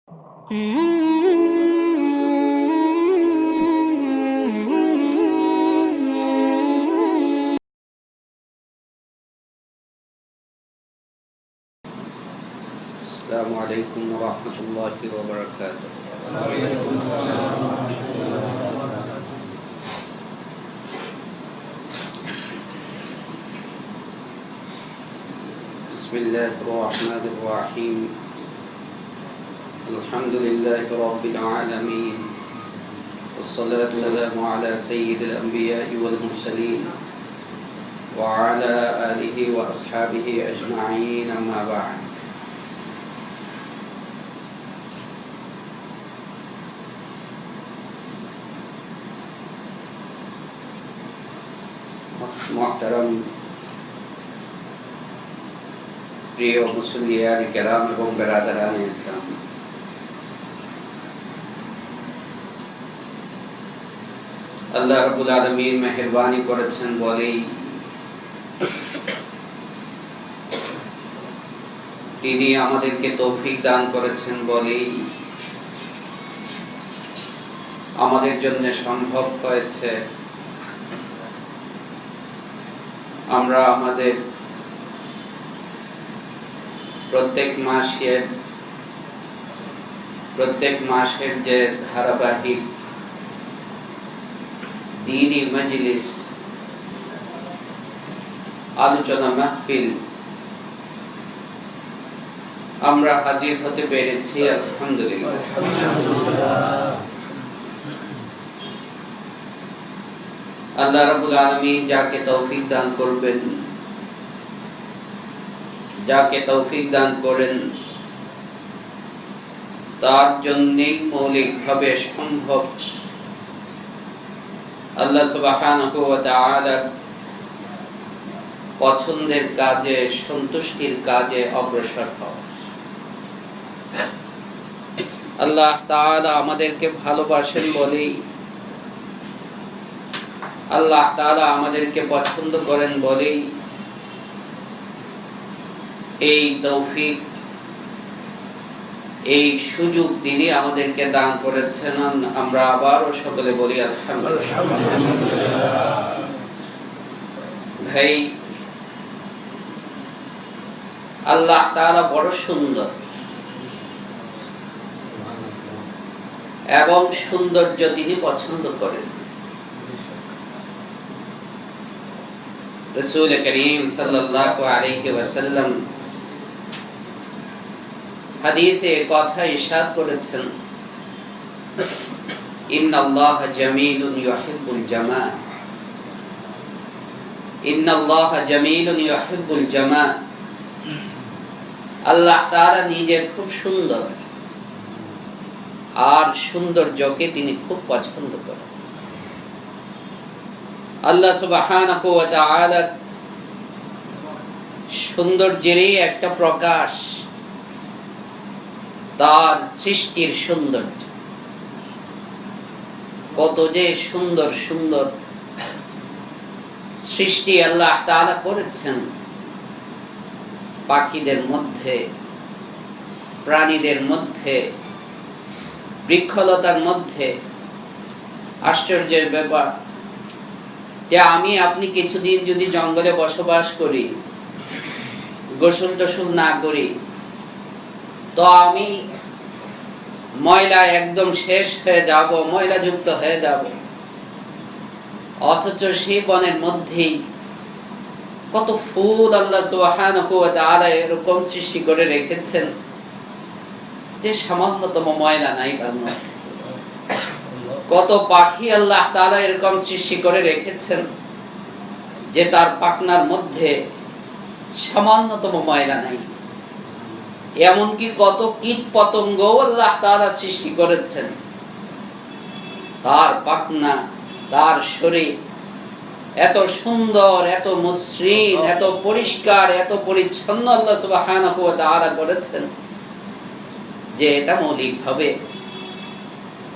السلام عليكم ورحمة الله وبركاته. بسم الله الرحمن الرحيم. الحمد لله رب العالمين، والصلاة والسلام على سيد الأنبياء والمرسلين وعلى آله وأصحابه أجمعين، أما بعد. محترم প্রিয় মুসলিয়ান কেরাম এবং বেরাদারান ইসলাম, আল্লাহ রাব্বুল আলামিন মেহেরবানি করেছেন বলেই তিনি আমাদেরকে তৌফিক দান করেছেন বলেই আমাদের জন্য সম্ভব হয়েছে আমরা আমাদের প্রত্যেক মাসের যে ধারাবাহিক দ্বীনি মজলিস, আলোচনা মাহফিল আমরা হাজির হতে পেরেছি, আলহামদুলিল্লাহ। আল্লাহ রাব্বুল আলামিন যাকে তৌফিক দান করবেন, যাকে তৌফিক দান করেন, তার জন্যই মৌলিকভাবে সম্ভব আল্লাহ সুবহানাহু ওয়া তাআলার পছন্দের কাজে, সন্তুষ্টির কাজে অগ্রসর হওয়া। আল্লাহ তাআলা আমাদেরকে ভালোবাসেন বলেই, আল্লাহ তাআলা আমাদেরকে পছন্দ করেন বলেই এই তৌফিক, এই সুযোগ তিনি আমাদেরকে দান করেছেন। আমরা আবারও সকলে বলি আলহামদুলিল্লাহ। ভাই, আল্লাহ তাআলা বড় সুন্দর এবং সৌন্দর্য তিনি পছন্দ করেন। রাসূল করিম সাল্লাল্লাহু আলাইহি ওয়াসাল্লাম হাদিসে কথা ইরশাদ করেছেন, ইন্নাল্লাহা জামিলুন ইউহিব্বুল জামাল, ইন্নাল্লাহা জামিলুন ইউহিব্বুল জামাল। আল্লাহ তাআলা নিজে খুব সুন্দর আর সৌন্দর্যকে তিনি খুব পছন্দ করেন। আল্লাহ সুবহানাহু ওয়া তাআলা সৌন্দর্যেরই একটা প্রকাশ তার সৃষ্টির সৌন্দর্য। কত যে সুন্দর সুন্দর সৃষ্টি আল্লাহ তাআলা করেছেন, পাখিদের মধ্যে, প্রাণীদের মধ্যে, বৃক্ষলতার মধ্যে। আশ্চর্যের ব্যাপার যে আমি আপনি কিছুদিন যদি জঙ্গলে বসবাস করি, গোসল টোসল না করি, তো আমি ময়লা একদম শেষ হয়ে যাব, ময়লা যুক্ত হয়ে যাব। অথচ সেই বনের মধ্যেই কত ফুল আল্লাহ সুবহানাহু ওয়া তাআলা এরকম সৃষ্টি করে রেখেছেন যে সামান্যতম ময়লা নাই তার মধ্যে। কত পাখি আল্লাহ তাআলা এরকম সৃষ্টি করে রেখেছেন যে তার পাখনার মধ্যে সামান্যতম ময়লা নাই। এমনকি কত কীট পতঙ্গ আল্লাহ তাআলা সৃষ্টি করেছেন, তার পাখনা, তার শরীর এত সুন্দর, এত মসৃণ, এত পরিষ্কার, এত পরিচ্ছন্ন আল্লাহ সুবহানাহু ওয়া তাআলা করেছেন যে এটা মৌলিকভাবে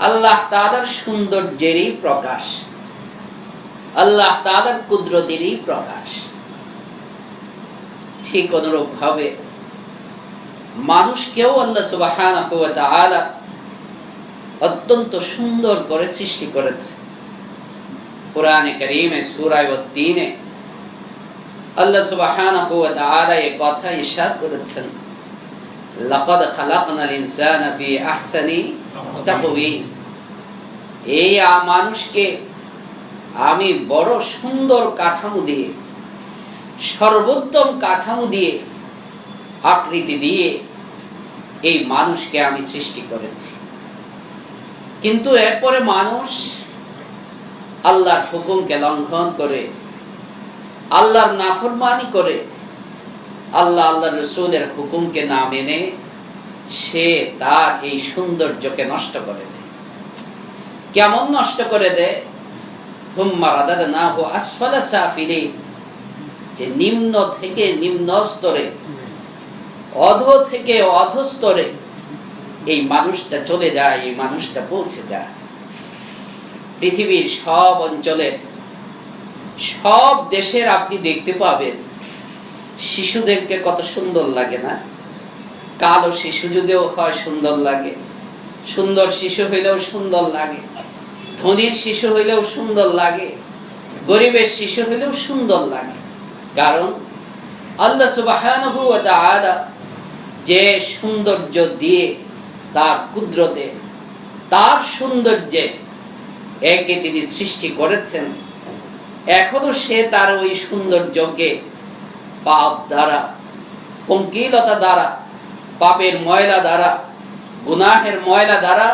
আল্লাহ তাআলার সৌন্দর্যেরই প্রকাশ, আল্লাহ তাআলার কুদরতেরই প্রকাশ। ঠিক অনুরূপ ভাবে মানুষকেও আল্লাহ সুবহানাহু ওয়া তাআলা অত্যন্ত সুন্দর করে সৃষ্টি করেছে। কুরআনে কারীমে সূরা ওয়াত-তিনে আল্লাহ সুবহানাহু ওয়া তাআলা এই কথা ইরশাদ করেছেন, লাকাদ খালাকনাল ইনসানা ফি আহসানি তাকওয়িম। এই মানুষকে আমি বড় সুন্দর কাঠামো দিয়ে, সর্বোত্তম কাঠামো দিয়ে, আকৃতি দিয়ে এই মানুষকে আমি সৃষ্টি করেছি। কিন্তু এরপরে মানুষ আল্লাহর হুকুমকে লঙ্ঘন করে, আল্লাহর নাফরমানি করে, আল্লাহর রাসূলের হুকুমকে না মেনে সে তার এই সৌন্দর্যকে নষ্ট করে দেয়। কেমন নষ্ট করে দেয়? সুম্মা রাদাদনাহু আসফালা সাফিলিন, যে নিম্ন থেকে নিম্ন স্তরে, অধ থেকে অধ স্তরে এই মানুষটা চলে যায়, এই মানুষটা পৌঁছে যায়। পৃথিবীর সব অঞ্চলের, সব দেশের আপনি দেখতে পাবেন শিশুদেরকে কত সুন্দর লাগে না? কালো শিশু যদিও হয় সুন্দর লাগে, সুন্দর শিশু হইলেও সুন্দর লাগে, ধনীর শিশু হইলেও সুন্দর লাগে, গরিবের শিশু হইলেও সুন্দর লাগে। কারণ আল্লাহ সুবহানাহু ওয়া তাআলা যে সৌন্দর্য দিয়ে, তার কুদরতে, তার সৌন্দর্যে একে তিনি সৃষ্টি করেছেন, এখনো সে তার ওই সৌন্দর্যকে পাপ দ্বারা, পঙ্কিলতা দ্বারা, পাপের ময়লা দ্বারা, গুনাহের ময়লা দ্বারা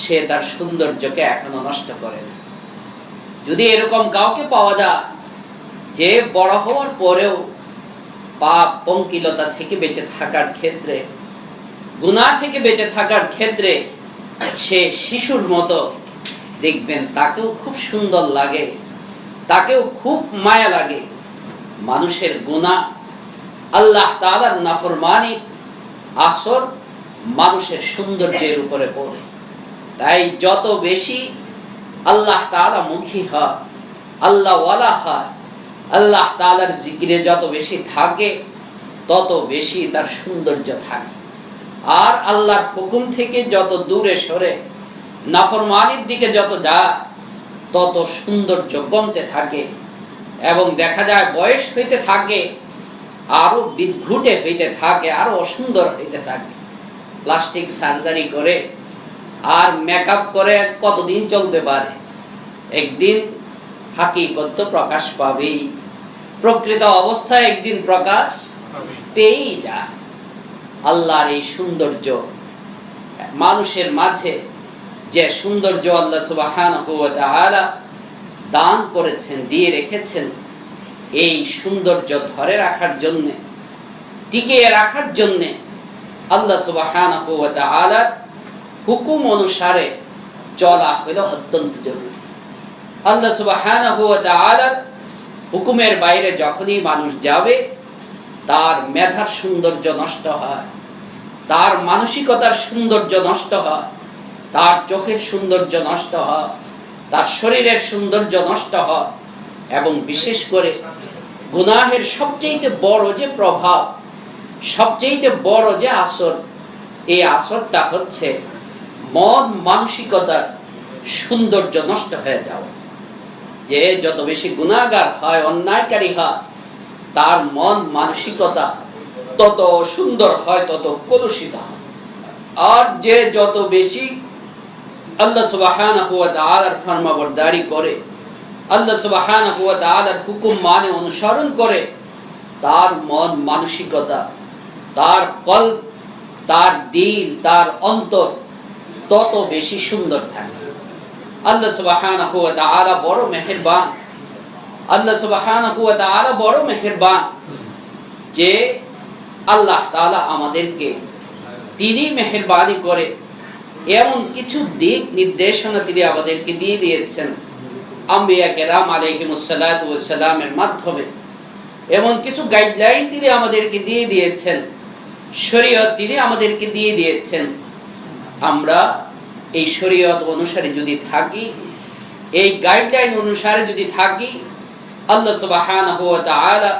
সে তার সৌন্দর্যকে এখনো নষ্ট করে না। যদি এরকম কাউকে পাওয়া যায় যে বড় হওয়ার পরেও পাপ পঙ্কিলতা থেকে বেঁচে থাকার ক্ষেত্রে, গুনাহ থেকে বেঁচে থাকার ক্ষেত্রে সে শিশুর মতো, দেখবেন তাকেও খুব সুন্দর লাগে, তাকেও খুব মায়া লাগে। মানুষের গুনাহ, আল্লাহ তাআলার নাফরমানি আসর মানুষের সৌন্দর্যের উপরে পড়ে। তাই যত বেশি আল্লাহ তাআলা মুখী হয়, আল্লাহ ওয়ালা হয়, আল্লাহ তাআলার জিকিরে যত বেশি থাকে, তত বেশি তার সৌন্দর্য থাকে। আর আল্লাহর হুকুম থেকে যত দূরে সরে নাফরমানির দিকে যত যায়, তত সৌন্দর্য কমতে থাকে এবং দেখা যায় বয়স হইতে থাকে, আরো বিদ্ঘুটে হইতে থাকে, আরো অসুন্দর হইতে থাকে। প্লাস্টিক সার্জারি করে আর মেকআপ করে কতদিন চলতে পারে? একদিন হাকিকত প্রকাশ পাবেই, প্রকৃত অবস্থায় একদিন প্রকাশ পেয়েই যায়। আল্লাহর এই সৌন্দর্য, মানুষের মাঝে যে সৌন্দর্য আল্লাহ সুবহানাহু ওয়া তাআলা দান করেছেন, দিয়ে রেখেছেন, এই সৌন্দর্য ধরে রাখার জন্য, টিকিয়ে রাখার জন্য আল্লাহ সুবহানাহু ওয়া তাআলার হুকুম অনুসারে চলা হলো অত্যন্ত জরুরি। আল্লাহ সুবহানাহু ওয়া তাআলার হুকুমের বাইরে যখনই মানুষ যাবে, তার মেধার সৌন্দর্য নষ্ট হয়, তার মানসিকতার সৌন্দর্য নষ্ট হয়, তার চোখের সৌন্দর্য নষ্ট হয়, তার শরীরের সৌন্দর্য নষ্ট হয়। এবং বিশেষ করে গুনাহের সবচেয়ে বড় যে প্রভাব, সবচেয়ে বড় যে আসর, এই আসরটা হচ্ছে মন মানসিকতার সৌন্দর্য নষ্ট হয়ে যাওয়া। যে যত বেশি গুনাহগার হয়, অন্যায়কারী হয়, তার মন মানসিকতা তত সুন্দর হয়, তত কলুষিত হয়। আর যে যত বেশি আল্লাহ সুবহানাহু ওয়া তাআলার ফরমাবরদারি করে, আল্লাহ সুবহানাহু ওয়া তাআলার হুকুম মানে অনুসরণ করে, তার মন মানসিকতা, তার কল্ব, তার দিল, তার অন্তর তত বেশি সুন্দর থাকে। আল্লাহ সুবহানাহু ওয়া তাআলা বড় মেহেরবান, আল্লাহ সুবহানাহু ওয়া তাআলা বড় মেহেরবান যে আল্লাহ তাআলা আমাদেরকে, তিনি মেহেরবানি করে এমন কিছু দিক নির্দেশনা তিনি আমাদেরকে দিয়ে দিয়েছেন আম্বিয়া কেরাম আলাইহিমুস সালাতু ওয়াস সালামের মাধ্যমে। এমন কিছু গাইডলাইন তিনি আমাদেরকে দিয়ে দিয়েছেন, শরীয়ত তিনি আমাদেরকে দিয়ে দিয়েছেন। আমরা এই শরীয়ত অনুসারে যদি থাকি, এই গাইডলাইন অনুসারে যদি থাকি, আল্লাহ সুবহানাহু ওয়া তাআলা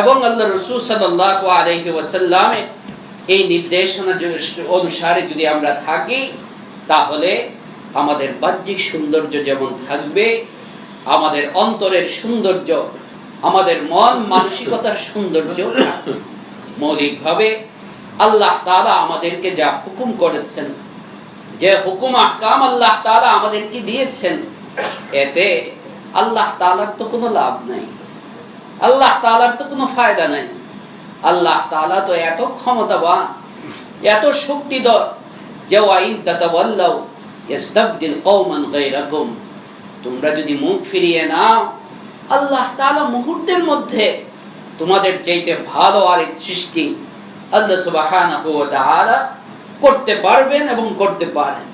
এবং আল্লাহর রাসূল সাল্লাল্লাহু আলাইহি ওয়াসাল্লামের এই নির্দেশনা অনুসারে যদি আমরা থাকি, তাহলে আমাদের বাহ্যিক সৌন্দর্য যেমন থাকবে, আমাদের অন্তরের সৌন্দর্য, আমাদের মন মানসিকতার সৌন্দর্য থাকবে। মৌলিকভাবে আল্লাহ তাআলা আমাদেরকে যা হুকুম করেছেন, যে হুকুম আহকাম আল্লাহ তাআলা আমাদেরকে দিয়েছেন, এতে আল্লাহ তাআলার তো কোনো লাভ নাই, আল্লাহ তাআলার তো কোনো ফায়দা নাই। আল্লাহ তাআলা তো এত ক্ষমতাবান, এত শক্তিধর যে ওয়াইন তাতাওয়াল্লাউ ইস্তাবদিল কওমান গায়রাকুম, তোমরা যদি মুখ ফিরিয়ে নাও, আল্লাহ তাআলা মুহূর্তের মধ্যে তোমাদের চাইতে ভালো আরেক সৃষ্টি আল্লাহ সুবহানাহু ওয়া তাআলা করতে পারবেন এবং করতে পারেন।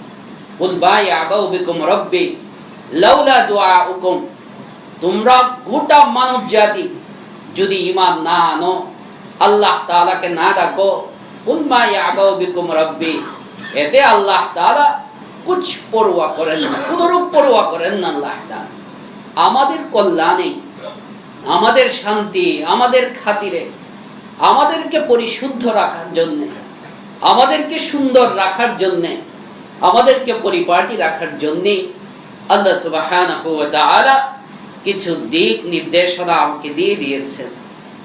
কুল বায়া'উ বিকুম রাব্বি লাউলা দুআউকুম, তোমরা গোটা মানব জাতি যদি ঈমান না আনো, আল্লাহ তাআলাকে না ডাকো, কুল বায়া'উ বিকুম রাব্বি, এতে আল্লাহ তাআলা কুছ পরোয়া করেন না, কোনরূপ পরোয়া করেন না আল্লাহ তাআলা। আমাদের কল্যাণে, আমাদের শান্তি, আমাদের খাতিরে, আমাদেরকে পরিশুদ্ধ রাখার জন্য, আমাদেরকে সুন্দর রাখার জন্য, আমাদেরকে পরিপাটি রাখার জন্য আল্লাহ সুবহানাহু ওয়া তাআলা কিছু দিক নির্দেশনা আমাকে দিয়ে দিয়েছেন।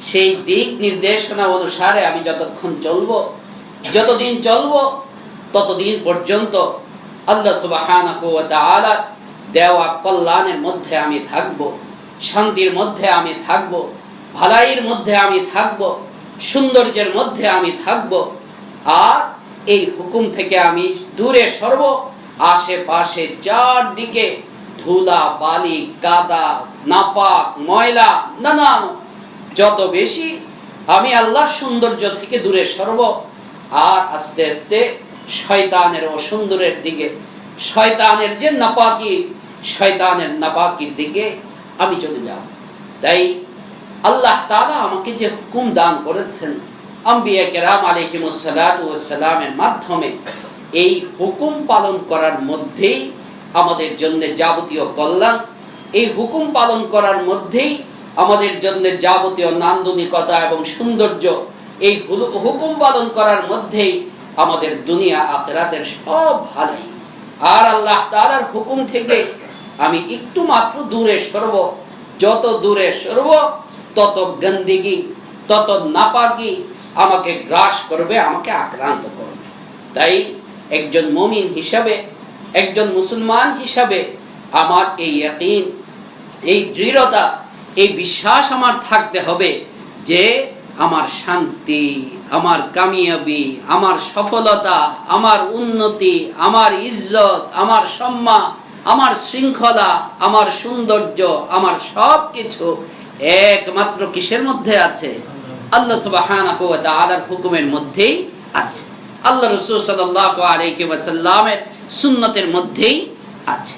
সেই দিক নির্দেশনা অনুসারে আমি যতক্ষণ চলবো, যতদিন চলবো, ততদিন পর্যন্ত আল্লাহ সুবহানাহু ওয়া তাআলা দেওয়া কল্যাণের মধ্যে আমি থাকব, শান্তির মধ্যে আমি থাকব, ভালাইয়ের মধ্যে আমি থাকব, সৌন্দর্যের মধ্যে আমি থাকব। আর এই হুকুম থেকে আমি দূরে সরব। আশেপাশে চারদিকে ধুলা, বালি, কাদা, নাপাক, ময়লা, নানান, যত বেশি আমি আল্লাহর সৌন্দর্য থেকে দূরে সরব। আর আস্তে আস্তে শয়তানের অসুন্দরের দিকে, শয়তানের যে নাপাকি, শয়তানের নাপাকির দিকে আমি চলে যাব। তাই আল্লাহ তাআলা আমাকে যে হুকুম দান করেছেন আম্বিয়া কেরাম আলাইহিমুস সালাতু ওয়াস সালামের মাধ্যমে, এই হুকুম পালন করার মধ্যেই আমাদের জন্য যাবতীয় কল্যাণ, এই হুকুম পালন করার মধ্যেই আমাদের জন্য যাবতীয় নান্দনিকতা এবং সৌন্দর্য, এই হুকুম পালন করার মধ্যেই আমাদের দুনিয়া আখিরাতের সব ভালাই। আর আল্লাহ তাআলার হুকুম থেকে আমি একটু মাত্র দূরে সরব, যত দূরে সরব তত গন্দিগি, তত নাপাকি আমাকে গ্রাস করবে, আমাকে আক্রান্ত করবে। তাই একজন মুমিন হিসাবে, একজন মুসলমান হিসাবে আমার এই ইয়াকিন, এই দৃঢ়তা, এই বিশ্বাস আমার থাকতে হবে যে আমার শান্তি, আমার কামিয়াবি, আমার সফলতা, আমার উন্নতি, আমার ইজ্জত, আমার সম্মান, আমার শৃঙ্খলা, আমার সৌন্দর্য, আমার সব কিছু একমাত্র কিসের মধ্যে আছে? আল্লাহ সুবহানাহু ওয়া তাআলার হুকুমের মধ্যেই আছে, আল্লাহ রাসূল সাল্লাল্লাহু আলাইহি ওয়াসাল্লামের সুন্নতের মধ্যেই আছে।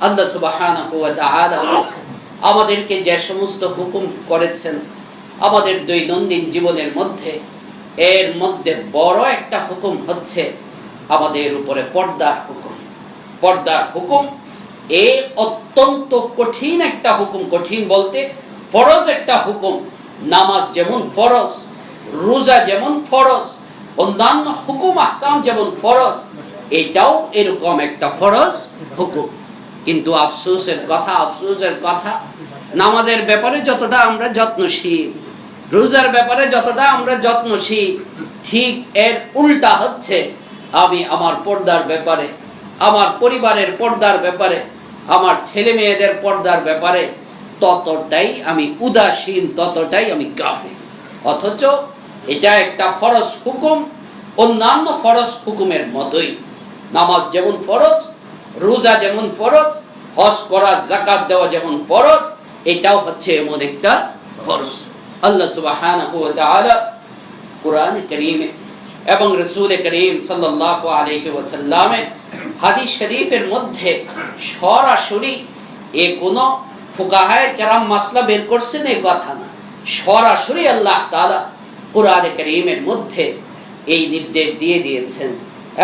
আল্লাহ সুবহানাহু ওয়া তাআলা আমাদেরকে যে সমস্ত হুকুম করেছেন আমাদের দৈনন্দিন জীবনের মধ্যে, এর মধ্যে বড় একটা হুকুম হচ্ছে আমাদের উপরে পর্দার হুকুম। পর্দার হুকুম এ অত্যন্ত কঠিন একটা হুকুম। কঠিন বলতে ফরজ একটা হুকুম। নামাজ যেমন ফরজ, রোজা যেমন ফরজ, অন্যান্য হুকুম আহকাম যেমন ফরজ, এটাও এরকম একটা ফরজ হুকুম। কিন্তু আফসোসের কথা, নামাজের ব্যাপারে যতটা আমরা যত্নশীল, রোজার ব্যাপারে যতটা আমরা যত্নশীল, ঠিক এর উল্টা হচ্ছে আমি আমার পর্দার ব্যাপারে, আমার পরিবারের পর্দার ব্যাপারে, আমার ছেলে মেয়েদের পর্দার ব্যাপারে ততটাই আমি উদাসীন, ততটাই আমি গাফিল। অথচ এটা একটা ফরজ হুকুম, অন্যান্য ফরজ হুকুমের মতোই। নামাজ যেমন ফরজ, রোজা যেমন ফরজ, হজ করা, যাকাত দেওয়া যেমন ফরজ, এটাও হচ্ছে এমন একটা ফরজ। আল্লাহ সুবহানাহু ওয়া তাআলা কুরআনে কারীমে এবং রাসূল করিম সাল্লাল্লাহু আলাইহি ওয়াসাল্লামের হাদিস শরীফের মধ্যে সরাসরি কোনো ফুকাহায়ে কেরাম মাসলা বের করছেন এই কথা না, সরাসরি আল্লাহ তাআলা কুরআনে কারীমের মধ্যে এই নির্দেশ দিয়ে দিয়েছেন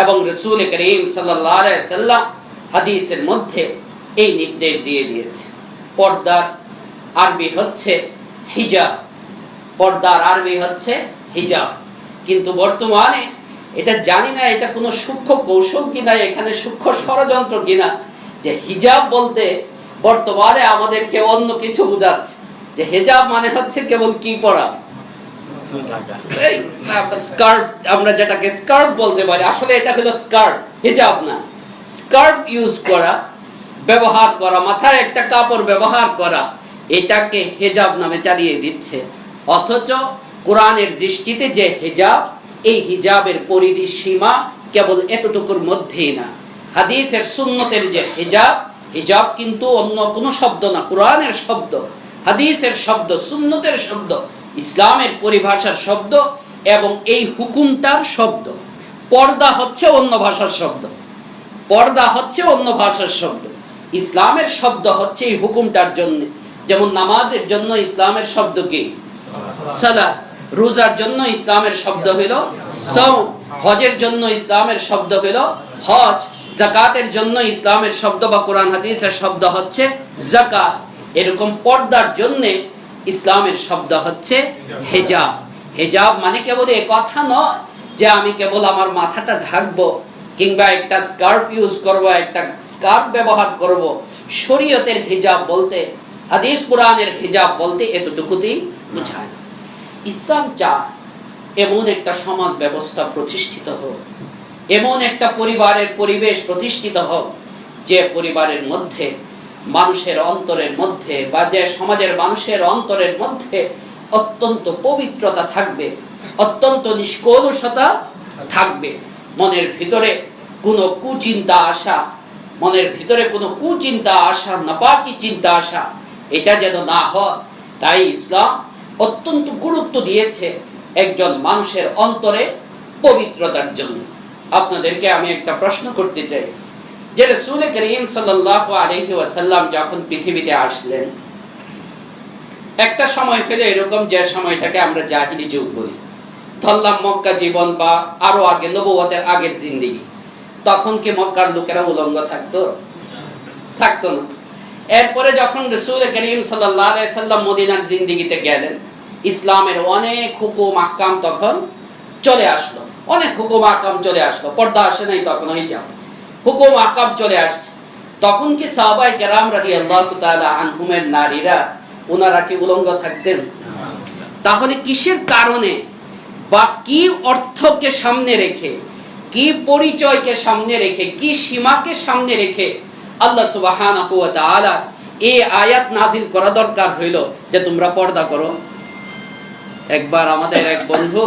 এবং রাসূল করিম সাল্লাল্লাহু আলাইহি ওয়াসাল্লাম হাদিসের মধ্যে এই নির্দেশ দিয়ে দিয়েছে। পর্দার আরবি হচ্ছে হিজাব, পর্দার আরবি হচ্ছে হিজাব। কিন্তু বর্তমানে এটা জানি না এটা কোনো সূক্ষ্ম কৌশল কিনা, এখানে সূক্ষ্ম ষড়যন্ত্র কিনা, যে হিজাব বলতে বর্তমানে আমাদেরকে অন্য কিছু বোঝাচ্ছে, যে হিজাব মানে হচ্ছে কেবল কি পরা, এই স্কার্ট, আমরা যেটাকে স্কার্ট বলতে পারি, আসলে এটা হলো স্কার্ট, হিজাব না। স্কার্ট ইউজ করা, ব্যবহার করা, মাথায় একটা কাপড় ব্যবহার করা, এটাকে হিজাব নামে চালিয়ে দিচ্ছে। অথচ কোরআনের দৃষ্টিতে যে হিজাব, এই হিজাবের পরিধি সীমা কেবল এতটুকুর মধ্যেই না। হাদিসের সুন্নতের যে হিজাব, হিজাব কিন্তু অন্য কোনো শব্দ না, কোরআনের শব্দ, হাদিসের শব্দ, সুন্নতের শব্দ, ইসলামের পরিভাষার শব্দ, এবং এই হুকুমটার শব্দ। পর্দা হচ্ছে অন্য ভাষার শব্দ, পর্দা হচ্ছে অন্য ভাষার শব্দ, ইসলামের শব্দ হচ্ছে এই হুকুমটার জন্য। যেমন নামাজের জন্য ইসলামের শব্দ কি? সালাত। রোজার জন্য ইসলামের শব্দ হইল সাওম। হজের জন্য ইসলামের শব্দ হইল হজ। যাকাতের জন্য ইসলামের শব্দ বা কোরআন হাদিসের শব্দ হচ্ছে যাকাত। এরকম পর্দার জন্য ইসলামের শব্দ হচ্ছে হিজাব। হিজাব মানে কেবল এই কথা নয় যে আমি কেবল আমার মাথাটা ঢাকবো কিংবা একটা স্কার্ফ ইউজ করব, একটা স্কার্ফ ব্যবহার করব। শরীয়তের হিজাব বলতে, হাদিস কোরআনের হিজাব বলতে এতটুকুতেই বোঝায় না। ইসলাম চায় এমন একটা সমাজ ব্যবস্থা প্রতিষ্ঠিত হোক, এমন একটা পরিবারের পরিবেশ প্রতিষ্ঠিত হোক, যে পরিবারের মধ্যে মানুষের অন্তরের মধ্যে বা যে সমাজের মানুষের অন্তরের মধ্যে অত্যন্ত পবিত্রতা থাকবে, অত্যন্ত নিষ্কলুষতা থাকবে। মনের ভিতরে কোনো কুচিন্তা আসা, মনের ভিতরে কোনো কুচিন্তা আসা, নাপাকি চিন্তা আসা, এটা যেন না হয়। তাই ইসলাম অত্যন্ত গুরুত্ব দিয়েছে একজন মানুষের অন্তরে পবিত্রতার জন্য। আপনাদেরকে আমি একটা প্রশ্ন করতে চাই, যে রাসূল করিম সাল্লাল্লাহু আলাইহি ওয়াসাল্লাম যখন পৃথিবীতে আসলেন, একটা সময় হলো এরকম যে সময়টাকে আমরা জাহিলি যুগ বলি, ধরলাম মক্কা জীবন বা আরো আগে নবুয়তের আগের জিন্দেগি। তখন কি মক্কার লোকেরা উলঙ্গ থাকতো? থাকতো না। এরপরে যখন রাসূল করিম সাল্লাল্লাহু আলাইহি ওয়াসাল্লাম মদিনার জিন্দেগিতে গেলেন, ইসলামের অনেক হুকুম আহকাম তখন চলে আসলো, অনেক হুকুম আহকাম চলে আসলো। পর্দা আসে নাই তখন, হিজাব, হুকুম আহকাম চলে আসছে। তখন কি সাহাবায়ে কেরাম রাদিয়াল্লাহু তাআলা আনহুমের নারীরা ওনারা কি উলঙ্গ থাকতেন? তাহলে কিসের কারণে বা কি অর্থকে সামনে রেখে, কি পরিচয়কে সামনে রেখে, কি সীমাকে সামনে রেখে আল্লাহ সুবহানাহু ওয়া তাআলা এই আয়াত নাযিল করা দরকার হইল যে তোমরা পর্দা করো? একবার আমাদের এক বন্ধু,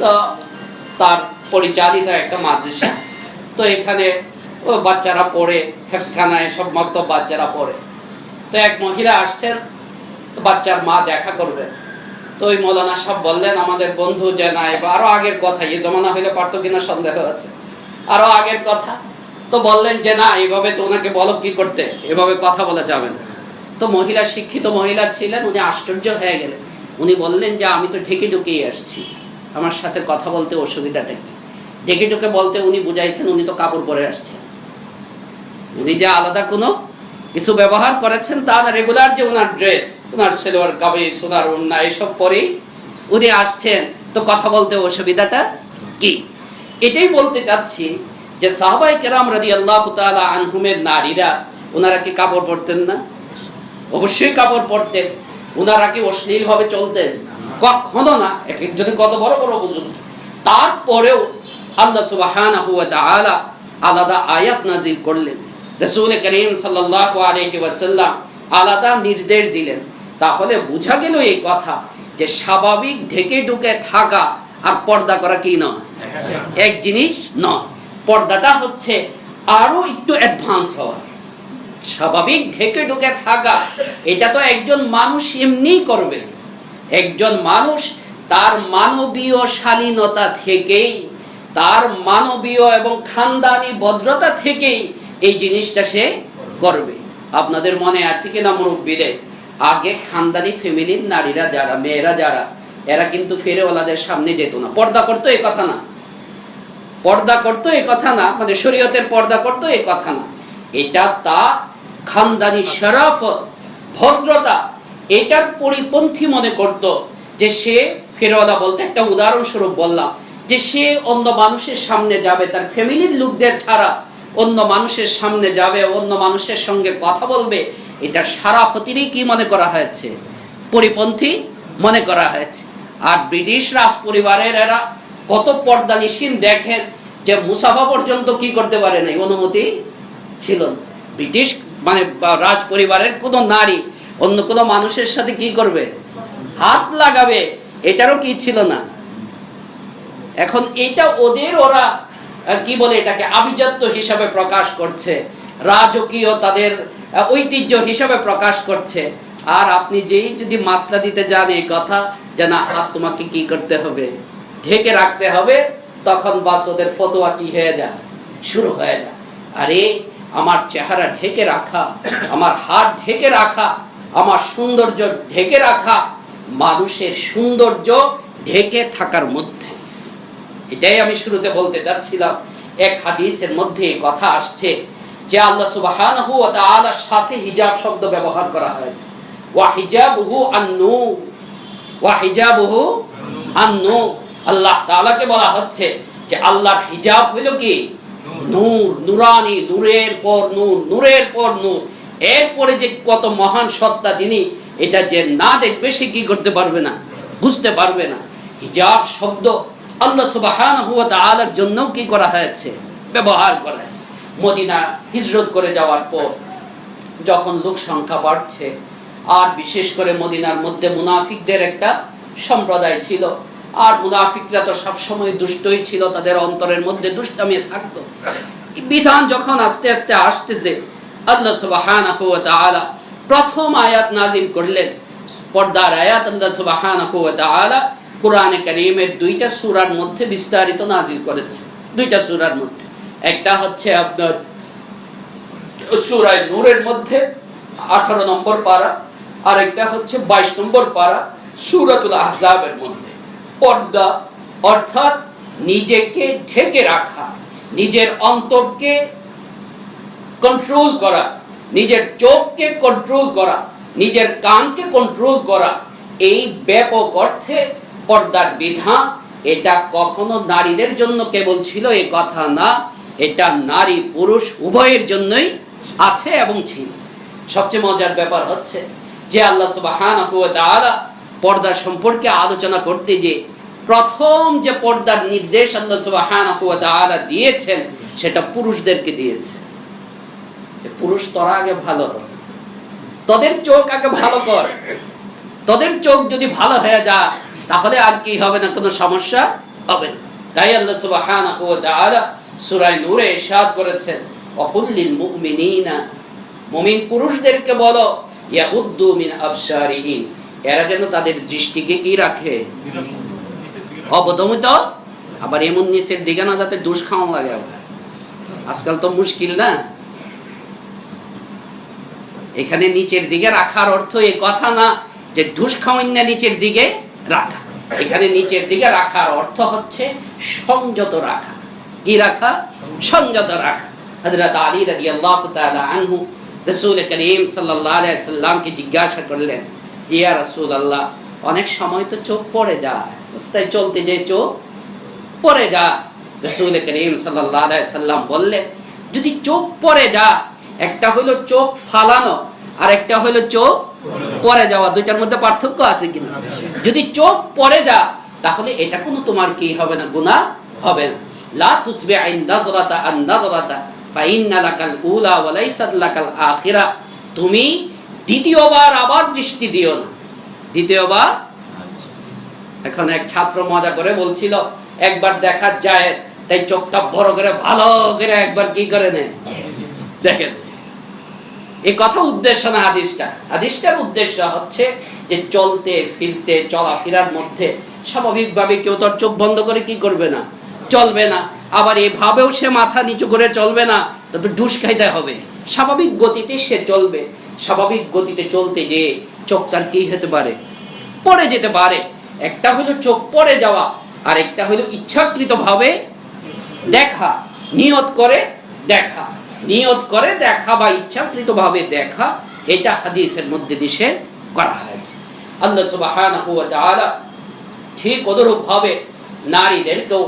তো তার পরিচালিত একটা মাদ্রাসা, তো এখানে ও বাচ্চারা পড়ে, হেফজখানায় সব মক্তব বাচ্চারা পড়ে। তো এক মহিলা আসছেন, বাচ্চার মা দেখা করবে। তো ওই মৌলানা সাহেব বললেন আমাদের বন্ধু যে না, আরো আগের কথা, এই জমানা হইলে পারতো কিনা সন্দেহ আছে, আরো আগের কথা। তো বললেন যে না, এইভাবে তো ওনাকে বলো কি করতে, এভাবে কথা বলা যাবে না। তো মহিলা, শিক্ষিত মহিলা ছিলেন, উনি আশ্চর্য হয়ে গেলেন। উনি বললেন যে আমি তো ঢেকে ঢুকেই আসছি, আমার সাথে কথা বলতে অসুবিধাটা কি? ঢেকে ঢুকে বলতে উনি বুঝাইছেন উনি তো কাপড় পরে আসছেন, উনি যে আলাদা কোনো কিছু ব্যবহার করেছেন তা না, রেগুলার যে ওনার ড্রেস, ওনার সালোয়ার কামিজ, ওনার ওড়না, এসব পরেই উনি আসছেন, তো কথা বলতে অসুবিধাটা কি? এটাই বলতে চাচ্ছি যে সাহাবায়ে কেরাম রাদিয়াল্লাহু তাআলা আনহুমের নারীরা ওনারা কি কাপড় পরতেন না? অবশ্যই কাপড় পরতেন। ওনারা কি অশ্লীল ভাবে চলতেন? কখনো না। এক একজনে কত বড় বড় বুঝুন। তারপরেও আল্লাহ সুবহানাহু ওয়া তাআলা আলাদা আয়াত নাযিল করলেন, রাসূল করিম সাল্লাল্লাহু আলাইহি ওয়াসাল্লাম আলাদা নির্দেশ দিলেন। তাহলে বোঝা গেল এই কথা যে স্বাভাবিক ঢেকে ঢুকে থাকা আর পর্দা করা কি নয়, এক জিনিস নয়। পর্দাটা হচ্ছে আরো একটু অ্যাডভান্স হওয়া। স্বাভাবিক ঢেকে ঢুকে থাকা এটা তো একজন মানুষ এমনিই করবে। একজন মানুষ তার মানবীয় শালীনতা থেকেই, তার মানবীয় এবং খানদানি ভদ্রতা থেকেই এই জিনিসটা সে করবে। আপনাদের মনে আছে কিনা মুরব্বীদের, আগে খানদানি ফ্যামিলির নারীরা যারা, মেয়েরা যারা, এরা কিন্তু ফেরেওয়ালাদের সামনে যেত না। পর্দা করতো এই কথা না, পর্দা করতো এই কথা না, মানে শরীয়তের পর্দা করতো এই কথা না। এটা তা খানদানি শরাফত, ভদ্রতা, এটার পরিপন্থী মনে করত যে সে ফেরওয়ালা বলতে একটা উদাহরণস্বরূপ বললাম যে সে অন্য মানুষের সামনে যাবে, তার ফ্যামিলির লোকদের ছাড়া অন্য মানুষের সামনে যাবে, অন্য মানুষের সঙ্গে কথা বলবে, এটা সারাফতিরই কি মনে করা হয়েছে? পরিপন্থী মনে করা হয়েছে। আর ব্রিটিশ রাজ পরিবারের এরা কত পর্দানিসীন দেখেন যে মুসাফা পর্যন্ত কি করতে পারে নাই, অনুমতি ছিল না। ব্রিটিশ মানে রাজ পরিবারের কোনো নারী অন্য কোনো মানুষের সাথে কি করবে, হাত লাগাবে, এটারও কি ছিল না। এখন এটা ওদের ওরা কি বলে এটাকে আভিজাত্য হিসাবে প্রকাশ করছে, রাজকীয় তাদের ঐতিহ্য হিসাবে প্রকাশ করছে। আর আপনি যেই যদি মাসলা দিতে যান এই কথা যে না হাত তোমাকে কি করতে হবে, ঢেকে রাখতে হবে, তখন বাস ওদের ফতোয়া কি হয়ে যায়, শুরু হয়ে যায়। আরে আমার চেহারা ঢেকে রাখা, আমার হাত ঢেকে রাখা, আমার সৌন্দর্য ঢেকে রাখা, মানুষের সৌন্দর্য ঢেকে থাকার মধ্যে। এটাই আমি শুরুতে বলতে চাচ্ছিলাম। এক হাদিসের মধ্যে কথা আসছে যে আল্লাহ সুবহানাহু ওয়া তাআলার সাথে হিজাব শব্দ ব্যবহার করা হয়েছে। ওয়া হিজাবুহু আন-নূর, ওয়া হিজাবুহু আন-নূর। আল্লাহ তাআলাকে বলা হচ্ছে যে আল্লাহর হিজাব হলো কি, নূর, নুরানি, নূরের পর নূর, নূরের পর নূর। এরপরে যে কত মহান সত্তা তিনি, এটা যে না দেখবে সে কি করতে পারবে না, বুঝতে পারবে না। হিজাব শব্দ আল্লাহ সুবহানাহু ওয়া তাআলার জন্য কি করা হয়েছে, ব্যবহার করা হয়েছে। মদিনা হিজরত করে যাওয়ার পর যখন লোক সংখ্যা বাড়ছে, আর বিশেষ করে মদিনার মধ্যে মুনাফিকদের একটা সম্প্রদায় ছিল, আর মুনাফিকরা তো সবসময় দুষ্টই ছিল, তাদের অন্তরের মধ্যে দুষ্টামি থাকতো। বিধান যখন আস্তে আস্তে আসতেছে, আল্লাহ সুবহানাহু ওয়া তাআলা প্রথম আয়াত নাযিল করলেন, পর্দার আয়াত। আল্লাহ সুবহানাহু ওয়া তাআলা কোরআনে কারীমের দুইটা সূরার মধ্যে বিস্তারিত নাযিল করেছে। দুইটা সূরার মধ্যে, একটা হচ্ছে আপনার সূরা নূরের মধ্যে 18 নম্বর পারা, আর একটা হচ্ছে 22 নম্বর পারা সূরাতুল আহজাবের মধ্যে। পর্দা অর্থাৎ নিজেকে ঢেকে রাখা, নিজের অন্তরকে কন্ট্রোল করা, নিজের চোখকে কন্ট্রোল করা, নিজের কানকে কন্ট্রোল করা, এই ব্যাপক অর্থে পর্দার বিধান। এটা কখনো নারীদের জন্য কেবল ছিল এ কথা না, এটা নারী পুরুষ উভয়ের জন্যই আছে এবং ছিল। সবচেয়ে মজার ব্যাপার হচ্ছে যে আল্লাহ সুবহানাহু ওয়া তাআলা পর্দা সম্পর্কে আলোচনা করতে যে প্রথম যে পর্দার নির্দেশ আল্লাহ সুবহানাহু ওয়া তাআলা দিয়েছেন, সেটা পুরুষদেরকে দিয়েছে। পুরুষ তোরা আগে ভালো কর, তোদের চোখ আগে ভালো কর। তোদের চোখ যদি ভালো হয়ে যায় তাহলে আর কি হবে না, কোনো সমস্যা হবে না। তাই আল্লাহ সুবহানাহু ওয়া তাআলা সূরা নূরে ইরশাদ করেছেন, ওয়াকুল লিল মুমিনিনা, মুমিন পুরুষদেরকে বলো, ইয়াগুদ্দু মিন আবসারিহিম, এরা যেন তাদের দৃষ্টিকে কি রাখে, অবদমিত। আবার এমন নিচের দিকে না যাতে দুষ খাওয়ান লাগে। আজকাল তো মুশকিল না। এখানে নিচের দিকে রাখার অর্থ এই কথা না যে দুষ খাওয়ান না নিচের দিকে রাখা। এখানে নিচের দিকে রাখার অর্থ হচ্ছে সংযত রাখা। কি রাখা? সংযত রাখা। হযরত আলী রাদিয়াল্লাহু তাআলা আনহু রাসূল করিম সাল্লাল্লাহু আলাইহি সাল্লামকে জিজ্ঞাসা করলেন, ইয়া রাসূলুল্লাহ, অনেক সময় তো চোখ পড়ে যায়, রাস্তায় চলতে যে চোখ পড়ে যায়। রাসূল করিম সাল্লাল্লাহু আলাইহি সাল্লাম বললেন, যদি চোখ পড়ে যায়, একটা হলো চোখ ফালানো আর একটা হলো চোখ পড়ে যাওয়া, দুইটার মধ্যে পার্থক্য আছে কিনা? যদি চোখ পড়ে যায় তাহলে এটা কোনো তোমার কি হবে না, গুনাহ হবে না। লা তুতবি'আন নাযরাতা আন নাযরাতা ফাইন্না লাকাল উলা ওয়া লাইসাত লাকাল আখিরা, তুমি দ্বিতীয়বার আবার দৃষ্টি দিও না। দ্বিতীয়বার, এখন এক ছাত্র মজা করে বলছিল, একবার দেখা যায় তাই চোখটা বড় করে ভালো করে একবার কি করে নেয়, দেখেন। এই কথা উদ্দেশ্য না হাদিসটার উদ্দেশ্য হচ্ছে যে চলতে ফিরতে, চলাফেরার মধ্যে স্বাভাবিকভাবে কেউ তোর চোখ বন্ধ করে কি করবে না, চলবে না। আবার এভাবেও সে মাথা নিচু করে চলবে না, তো ডুস খাইতে হবে। স্বাভাবিক গতিতে সে চলবে। স্বাভাবিক গতিতে চলতে যে চোখ তার কি হতে পারে, পড়ে যেতে পারে। একটা হলো চোখ পড়ে যাওয়া, আর একটা হলো ইচ্ছাকৃত ভাবে দেখা, নিয়ত করে দেখা, নিয়ত করে দেখা বা ইচ্ছাকৃত ভাবে দেখা। এটা হাদিসের মধ্যে নিষেধ করা হয়েছে। আল্লাহ সুবহানাহু ওয়া তাআলা ঠিক অনুরূপ ভাবে নারীদেরকেও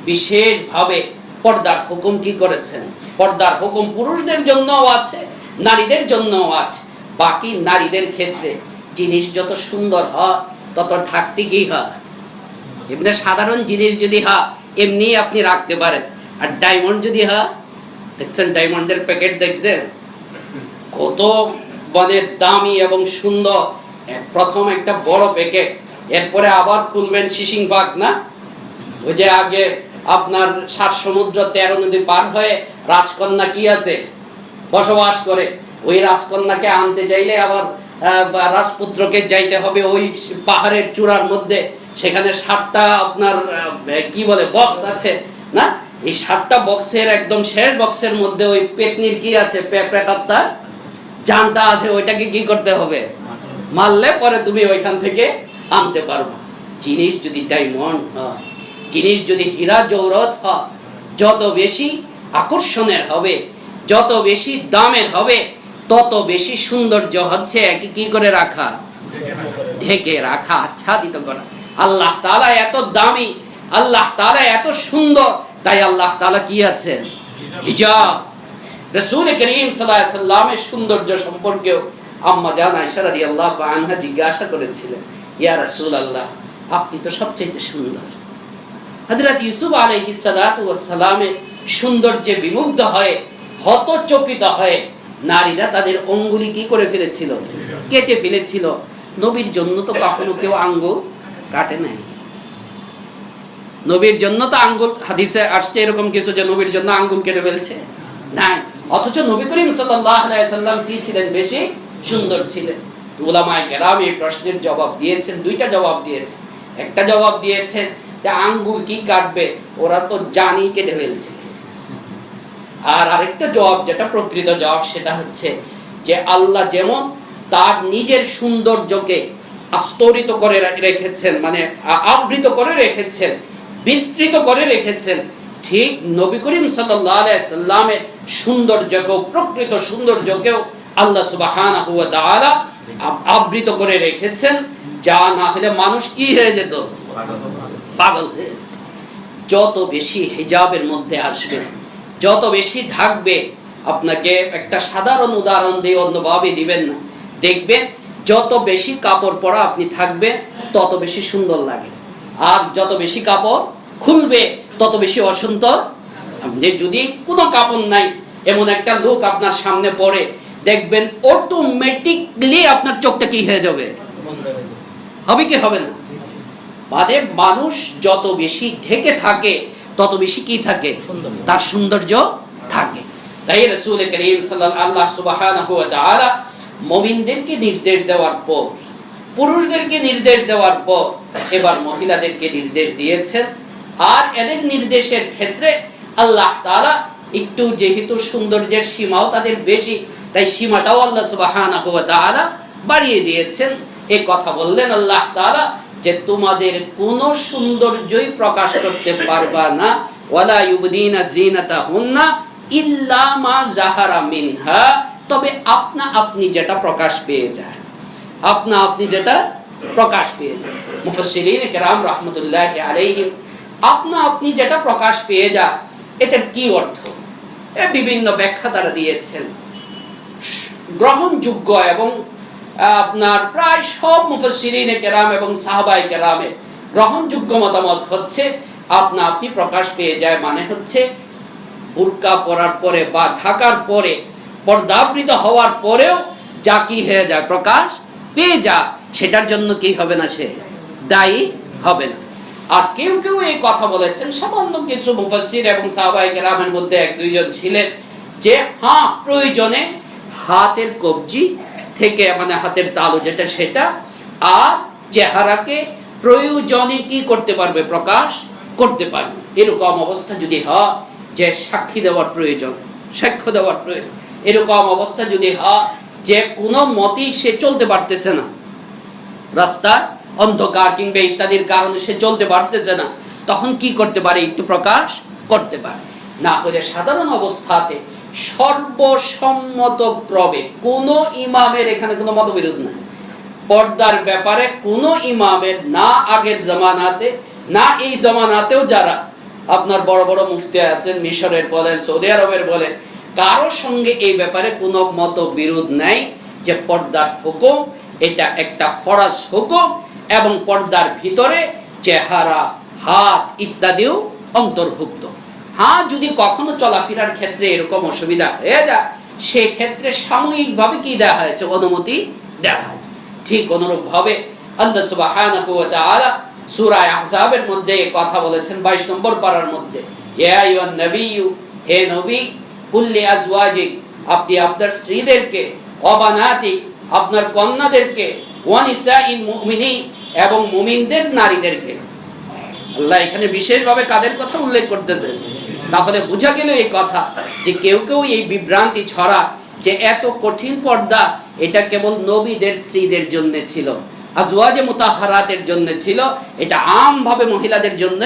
বিশেষভাবে পর্দার হুকুম কি করেছেন? পর্দার হুকুম পুরুষদের জন্যও আছে, নারীদের জন্যও আছে। বাকি নারীদের ক্ষেত্রে জিনিস যত সুন্দর হয় তত ঢাকতে কি হয়? এমনি সাধারণ জিনিস যদি হয় এমনি আপনি রাখতে পারেন, আর ডায়মন্ড যদি হয়, দেখছেন ডায়মন্ডের প্যাকেট দেখছেন কত মানে দামি এবং সুন্দর। প্রথম একটা বড় প্যাকেট, এরপরে আবার খুলবেন শিশিং বাগ না, ওই যে আগে আপনার 7 সমুদ্র 13 নদী পার হয়ে রাজকন্যা কি আছে বসবাস করে, ওই রাজকন্যাকে আনতে চাইলে আবার রাজপুত্রকে যাইতে হবে ওই পাহাড়ের চূড়ার মধ্যে, সেখানে 7টা আপনার কি বলে বক্স আছে না, এই 7টা বক্সের একদম শেষ বক্সের মধ্যে ওই পেতনির কি আছে, পেটাত্তা জানটা আছে, ওইটাকে কি করতে হবে? মারলে পরে তুমি ওইখান থেকে আনতে পারবা। জিনিস যদি ডায়মন্ড হয়, জিনিস যদি হীরা জৌহরত হয়, যত বেশি আকর্ষণের হবে, যত বেশি দামের হবে, তত বেশি সৌন্দর্য হচ্ছে কি করে রাখা? ঢেকে রাখা, আচ্ছাদিত করা। আল্লাহ তাআলা এত দামি, আল্লাহ তাআলা এত সুন্দর, তাই আল্লাহ তাআলা কি আছে? হিজাব। রাসূল করিম সাল্লাল্লাহু আলাইহি সাল্লামের সৌন্দর্য সম্পর্কেও আম্মা জান আয়েশা রাদিয়াল্লাহু আনহা জিজ্ঞাসা করেছিলেন, ইয়া রাসূলুল্লাহ, আপনি তো সবচেয়ে সুন্দর। হযরত ইউসুফ আলাইহিস সালাতু ওয়াস সালামের সৌন্দর্যে বিমুগ্ধ হয়ে, হতচকিত হয়ে নারীরা তাদের অঙ্গুলি কি করে ফেলেছিল? কেটে ফেলেছিল। নবীর জন্য তো কখনো কেউ আঙ্গুল কাটে নাই। নবীর জন্য তো আঙ্গুল, হাদিসে আসছে এরকম কিছু যে নবীর জন্য আঙ্গুল কেটে ফেলছে নাই। অথচ নবী করিম সাল্লাল্লাহু আলাইহি সাল্লাম কি ছিলেন? বেশি সুন্দর ছিলেন। উলামায়ে কেরাম এই প্রশ্নের জবাব দিয়েছেন, 2টা জবাব দিয়েছেন। একটা জবাব দিয়েছেন যে আঙ্গুল কি কাটবে, ওরা তো জানি কেটে ফেলছে। আর আরেকটা জবাব, যেটা প্রকৃত জবাব, সেটা হচ্ছে যে আল্লাহ যেমন তার নিজের সৌন্দর্যকে আস্তরিত করে রেখেছেন, মানে আবৃত করে রেখেছেন, বিস্তৃত করে রেখেছেন, ঠিক নবী করিম সাল্লাল্লাহু আলাইহি সাল্লামের সৌন্দর্যকেও, প্রকৃত সৌন্দর্যকেও আল্লাহ সুবহানাহু ওয়া তাআলা আবৃত করে রেখেছেন, যা না হলে মানুষ কি হয়ে যেত? পাগল হয়ে। যত বেশি হিজাবের মধ্যে আসবে, যত বেশি ঢাকবে, আপনাকে একটা সাধারণ উদাহরণ দিয়ে অন্যভাবে দিবেন না, দেখবেন যত বেশি কাপড় পরা আপনি থাকবেন তত বেশি সুন্দর লাগে, আর যত বেশি কাপড় খুলবে তত বেশি অসুন্দর। আপনি যদি কোনো কাপড় নাই এমন একটা লোক আপনার সামনে পড়ে, দেখবেন অটোমেটিকলি আপনার চোখটা কি হয়ে যাবে? হবে কি হবে না? বাদে মানুষ যত বেশি ঢেকে থাকে তত বেশি কি থাকে? তার সৌন্দর্য থাকে। তাই রাসূল করিম আল্লাহ সুবহানাহু ওয়া তাআলা মুমিনদেরকে নির্দেশ দেওয়ার পর, পুরুষদেরকে নির্দেশ দেওয়ার পর, এবার মহিলাদেরকে নির্দেশ দিয়েছেন। আর এদের নির্দেশের ক্ষেত্রে আল্লাহ তাআলা একটু, যেহেতু সৌন্দর্যের সীমাও তাদের বেশি, তাই সীমাটাও আল্লাহ সুবহানাহু ওয়া তাআলা বাড়িয়ে দিয়েছেন। এই কথা বললেন আল্লাহ তাআলা যে তোমাদের কোন সৌন্দর্যই প্রকাশ করতে পারবা না, ওয়ালা ইউবদিনা জিনাতাহুন্না ইল্লা মা যাহারা মিনহা, তবে আপনা আপনি যেটা প্রকাশ পেয়ে যায়, আপনা আপনি যেটা প্রকাশ পেয়ে যায়। মুফাসসিরিন কিরাম রাহমাতুল্লাহি আলাইহিম আপনা আপনি যেটা প্রকাশ পেয়ে যায়, এটার কি অর্থ? বিভিন্ন ব্যাখ্যা তারা দিয়েছেন। গ্রহণযোগ্য এবং আপনার প্রায় সব মুফাসসিরিন কিরাম এবং সাহাবায়ে কেরামের গ্রহণযোগ্য মতামত হচ্ছে আপনা আপনি প্রকাশ পেয়ে যায়, মানে হচ্ছে বুরকা পরার পরে বা ঢাকার পরে, পর্দাবৃত হওয়ার পরেও যা কি হয়ে যায়, প্রকাশ পেয়ে যায়, সেটার জন্য কি হবে না? সে দায়ী হবে না। আর কেউ কেউ এই কথা বলেছেন, সামান্য কিছু মুফাসসির এবং সাহাবায়ে কেরামের মধ্যে 1-2 জন ছিলেন, যে হ্যাঁ, প্রয়োজনে হাতের কবজি থেকে, মানে হাতের তালু যেটা, সেটা আর চেহারাকে প্রয়োজনে কি করতে পারবে? প্রকাশ করতে পারবে। এরকম অবস্থা যদি হয় যে সাক্ষী দেওয়ার প্রয়োজন, সাক্ষ্য দেওয়ার প্রয়োজন, এরকম অবস্থা যদি হয় যে কোনো মতেই সে চলতে পারতেছে না, রাস্তা অন্ধকার কিংবা ইত্যাদির কারণে সে চলতে পারতেছে না, তখন কি করতে পারে? একটু প্রকাশ করতে পারে। না হলে সাধারণ অবস্থাতে সর্বসম্মত প্রবে কোন ইমামের এখানে কোনো মতবিরোধ নাই, পর্দার ব্যাপারে কোনো ইমামের না আগের জামানাতে না এই জামানাতেও যারা আপনার বড় বড় মুফতি আছেন, মিশরের বলেন, সৌদি আরবের বলেন, কারো সঙ্গে এই ব্যাপারে কোনো মতবিরোধ নাই যে পর্দার হুকুম এটা একটা ফরজ হুকুম এবং পর্দার ভিতরে চেহারা, হাত ইত্যাদিও অন্তর্ভুক্ত। হ্যাঁ, যদি কখনো চলাফেরার ক্ষেত্রে এরকম অসুবিধা হয়ে যায়, সেক্ষেত্রে সাময়িকভাবে কি দেওয়া হয়েছে? অনুমতি দেওয়া হয়েছে। ঠিক অনুরূপ ভাবে আল্লাহ সুবহানাহু ওয়া তাআলা সূরা আহজাবের মধ্যে কথা বলেছেন 22 নম্বর পারার মধ্যে, ইয়া আইয়ুহান নাবিয়্যু, হে নবী, কুল্লি আজওয়াজিক, আপনি আপনার স্ত্রীদেরকে, অবানাতিক, আপনার কন্যাদেরকে, ওয়া নিসাইল মুমিনিন, এবং মুমিনদের নারীদেরকে। আল্লাহ এখানে বিশেষভাবে কাদের কথা উল্লেখ করতেছেন? তাহলে বোঝা গেল এই কথা যে কেউ কেউ এই বিভ্রান্তি ছড়া যে এত কঠিন পর্দা এটা কেবল নবীদের স্ত্রীদের জন্য ছিল, আজওয়াজে মুতাহহারাতের জন্য ছিল, এটা আমভাবে মহিলাদের জন্য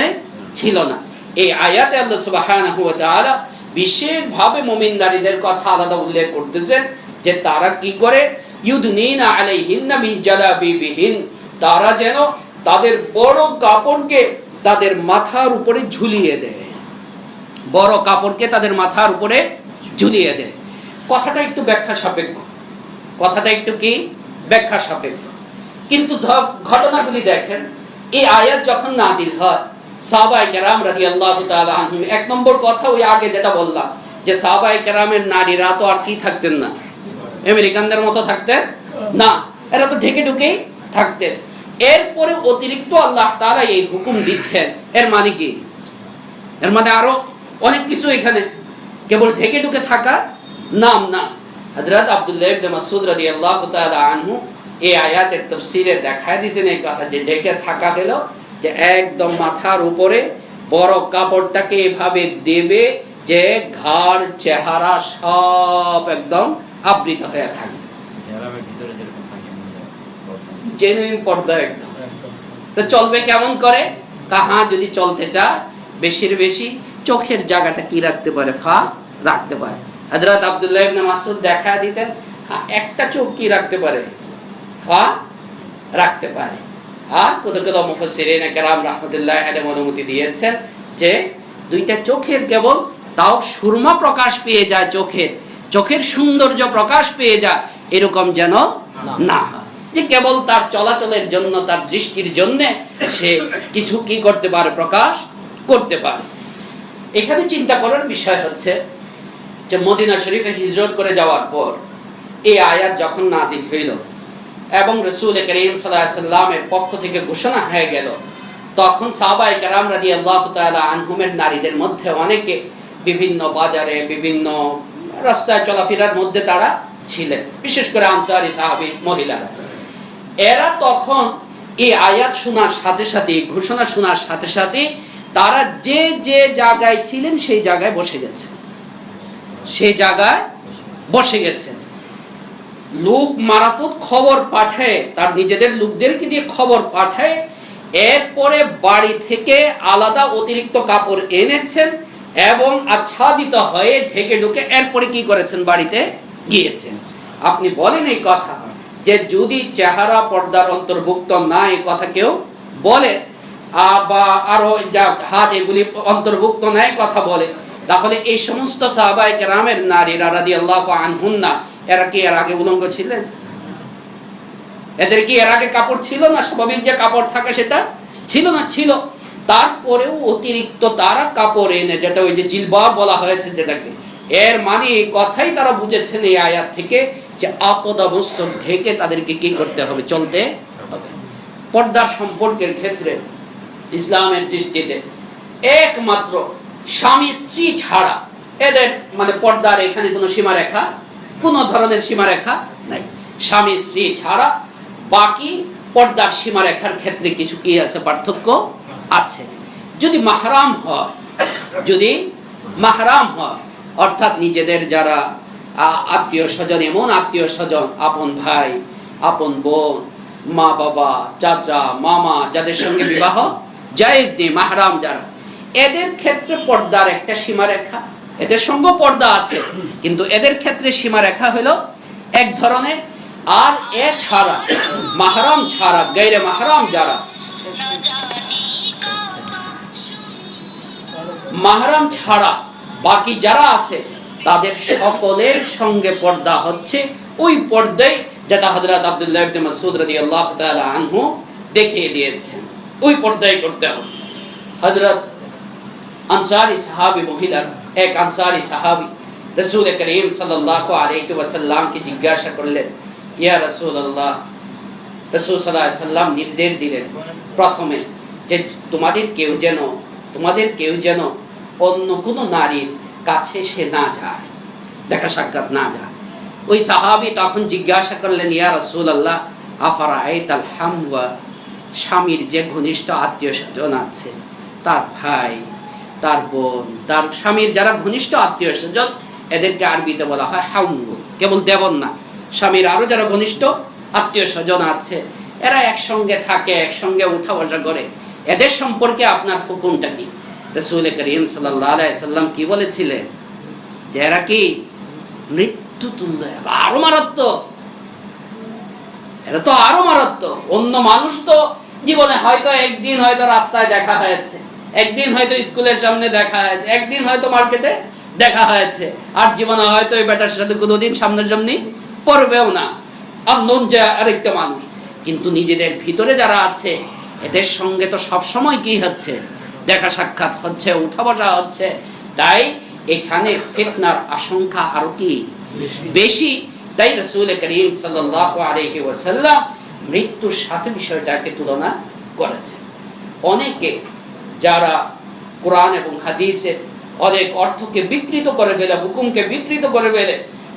ছিল না। এই আয়াতে আল্লাহ সুবহানাহু ওয়া তাআলা বিশেষভাবে মুমিন নারীদের কথা আলাদা উল্লেখ করতেছেন যে তারা কি করে, ইউদনিনা আলাইহিন্না মিন জালাবিবিহিন, তারা যেন তাদের বড় কাপড়কে তাদের মাথার উপরে ঝুলিয়ে দেয়, বড় কাপড়কে তাদের মাথার উপরে ঝুলিয়ে দেয়। কথাটা একটু ব্যাখ্যা সাপেক্ষ, কথাটা একটু কি ব্যাখ্যা সাপেক্ষ, কিন্তু ঘটনাগুলি দেখেন। এই আয়াত যখন নাজিল হয়, সাহাবায়ে কেরাম রাদিয়াল্লাহু তাআলা আনহুম, এক নম্বর কথা ওই আগে যেটা বললাম যে সাহাবায়ে কেরামের নারীরা তো আর কি থাকতেন না, আমেরিকানদের মতো থাকতেন না, এরা তো ঢেকে ঢুকেই থাকতেন। এরপরে অতিরিক্ত আল্লাহ তাআলা এই হুকুম দিচ্ছেন, এর মানে কি? এর মানে আরো অনেক কিছু, এখানে কেবল ঢেকে ঢুকে থাকা নাম না। হযরত আব্দুল্লাহ ইবনে মাসউদ রাদিয়াল্লাহু তাআলা আনহু এই আয়াতের তাফসীরে দেখায় দিয়েছেন এই কথা যে ঢেকে থাকা হলো যে একদম মাথার উপরে বড় কাপড়টাকে এভাবে দেবে যে ঘাড় চেহারা সব একদম আবৃত হয়ে থাকবে, জেনুইন পর্দা একদম। তো চলবে কেমন করে? কাহা যদি চলতে চায় বেশির বেশি চোখের জায়গাটা কি রাখতে পারে? ফা রাখতে পারে। হযরত আব্দুল্লাহ ইবনে মাসউদ দেখা দিতেন একটা চোখ কি রাখতে পারে? ফা রাখতে পারে। আর কোথাও মুফাসসিরিন কেরাম রাহমাতুল্লাহ আলাইহিম অনুমতি দিয়েছেন যে দুইটা চোখের কেবল তাও সুরমা প্রকাশ পেয়ে যায়, চোখের সৌন্দর্য প্রকাশ পেয়ে যায়, এরকম যেন না হয় যে কেবল তার চলাচলের জন্য, তার দৃষ্টির জন্য সে কিছু কি করতে পারে? প্রকাশ করতে পারে। এখানে চিন্তা করার বিষয় হচ্ছে যে মদিনা শরীফে হিজরত করে যাওয়ার পর এই আয়াত যখন নাজিল হইল এবং রাসূল করিম সাল্লাল্লাহু আলাইহি সাল্লামের পক্ষ থেকে ঘোষণা হয়ে গেল, তখন সাহাবায়ে কেরাম রাদিয়াল্লাহু তাআলা আনহুমের নারীদের মধ্যে অনেকে বিভিন্ন বাজারে, বিভিন্ন রাস্তায় চলাফেরার মধ্যে তারা ছিলেন, বিশেষ করে আনসারী সাহাবী মহিলারা। এরা তখন এই আয়াত শোনার সাথে সাথে, ঘোষণা শোনার সাথে সাথে তারা যে যে জায়গায় ছিলেন সেই জায়গায় বসে গেছেন, সেই জায়গায় বসে গেছেন। লোক মারাফত খবর পাঠায়, তার নিজেদের লোকদেরকে দিয়ে খবর পাঠায়, এরপরে বাড়ি থেকে আলাদা অতিরিক্ত কাপড় এনেছেন এবং আচ্ছাদিত হয়ে ঢেকে ঢুকে এরপরে কি করেছেন? বাড়িতে গিয়েছেন। আপনি বলেন এই কথা যে যদি চেহারা পর্দার অন্তর্ভুক্ত না, এই কথা কেউ বলে বা আরো যা হাত এগুলি অন্তর্ভুক্ত নাই কথা বলে, তাহলে এই সমস্ত সাহাবায়ে কেরামের নারীরা রাদিয়াল্লাহু আনহুন্না, এরা কি এর আগে উলঙ্গ ছিলেন? এদের কি এর আগে কাপড় ছিল না? স্বাভাবিক যে কাপড় থাকে সেটা ছিল না? ছিল। তারপরেও অতিরিক্ত তারা কাপড় এনে, যেটা ওই যে জিলবাব বলা হয়েছে যেটাকে, এর মানে এই কথাই তারা বুঝেছেন এই আয়াত থেকে যে আপদ অবস্থা ঢেকে তাদেরকে কি করতে হবে? চলতে হবে। পর্দার সম্পর্কের ক্ষেত্রে ইসলামের দৃষ্টিতে একমাত্র স্বামী স্ত্রী ছাড়া এদের মানে পর্দার এখানে কোনো সীমারেখা, কোনো ধরনের সীমারেখা নাই। স্বামী স্ত্রী ছাড়া বাকি পর্দার সীমারেখার ক্ষেত্রে কিছু কি আছে? পার্থক্য আছে। যদি মাহরাম হয়, যদি মাহরাম হয়, অর্থাৎ নিজেদের যারা আত্মীয় স্বজন, এমন আত্মীয় স্বজন, আপন ভাই, আপন বোন, মা বাবা, চাচা, মামা, যাদের সঙ্গে বিবাহ জায়েজ নেই, মাহরাম যারা, এদের ক্ষেত্রে পর্দার একটা সীমারেখা, এদের সঙ্গে পর্দা আছে, কিন্তু এদের ক্ষেত্রে সীমারেখা হলো এক ধরনের। আর এছাড়া মাহরাম ছাড়া গায়রে মাহরাম যারা, মাহরাম ছাড়া বাকি যারা আছে তাদের সকলের সঙ্গে পর্দা হচ্ছে ওই পর্দায় যেটা হযরত আব্দুল্লাহ ইবনে মাসউদ রাদিয়াল্লাহু তাআলা আনহু দেখিয়ে দিয়েছেন, ওই পর্দায় করতে হবে। হযরত আনসারী সাহাবী মহিলা, এক আনসারী সাহাবী রাসূল করিম সাল্লাল্লাহু আলাইহি ওয়াসাল্লামকে জিজ্ঞাসা করলেন, ইয়া রাসূলুল্লাহ, রাসূল সাল্লাল্লাহু আলাইহি ওয়াসাল্লাম নির্দেশ দিলেন প্রথমে যে তোমাদের কেউ যেন অন্য কোনো নারীর কাছে সে না যায়, দেখা সাক্ষাৎ না যায়। ওই সাহাবী তখন জিজ্ঞাসা করলেন, ইয়া রাসূলুল্লাহ, আফারাআইতাল হামওয়া, স্বামীর যে ঘনিষ্ঠ আত্মীয় স্বজন আছে, তার ভাই, তার বোন, তার স্বামীর যারা ঘনিষ্ঠ আত্মীয় স্বজন, এদেরকে আরবিতে বলা হয় হামু, কেবল দেবন না, স্বামীর আরো যারা ঘনিষ্ঠ আত্মীয় স্বজন আছে, এরা একসঙ্গে থাকে, একসঙ্গে উঠা বসা করে, এদের সম্পর্কে আপনার হুকুমটা কি? রাসূল করিম সাল্লাল্লাহু আলাইহি সাল্লাম কি বলেছিলেন? যে এরা কি মৃত্যুতুল্য, আরো মারাত্মক, এরা তো আরো মারাত্মক। অন্য মানুষ তো জীবনে হয়তো একদিন হয়তো রাস্তায় দেখা হয়েছে, একদিন হয়তো স্কুলের সামনে দেখা হয়েছে, একদিন হয়তো মার্কেটে দেখা হয়েছে, আর জীবনে হয়তো এই বেটার সাথে কোনোদিন সামনাসামনি পড়বেও না, আননোন যে আরেকটা মানুষ। কিন্তু নিজেদের ভিতরে যারা আছে এদের সঙ্গে তো সবসময় কি হচ্ছে? দেখা সাক্ষাৎ হচ্ছে, উঠা বসা হচ্ছে। তাই এখানে ফিতনার আশঙ্কা আরো কি বেশি। তাই রাসূল করিম সাল্লাল্লাহু আলাইহি ওয়াসাল্লাম মৃত্যুর সাথে বিষয়টাকে তুলনা করেছেন। অনেকে যারা কোরআন এবং হাদিসের অনেক অর্থকে বিকৃত করে ফেলে, হুকুমকে বিকৃত করে ফেলে,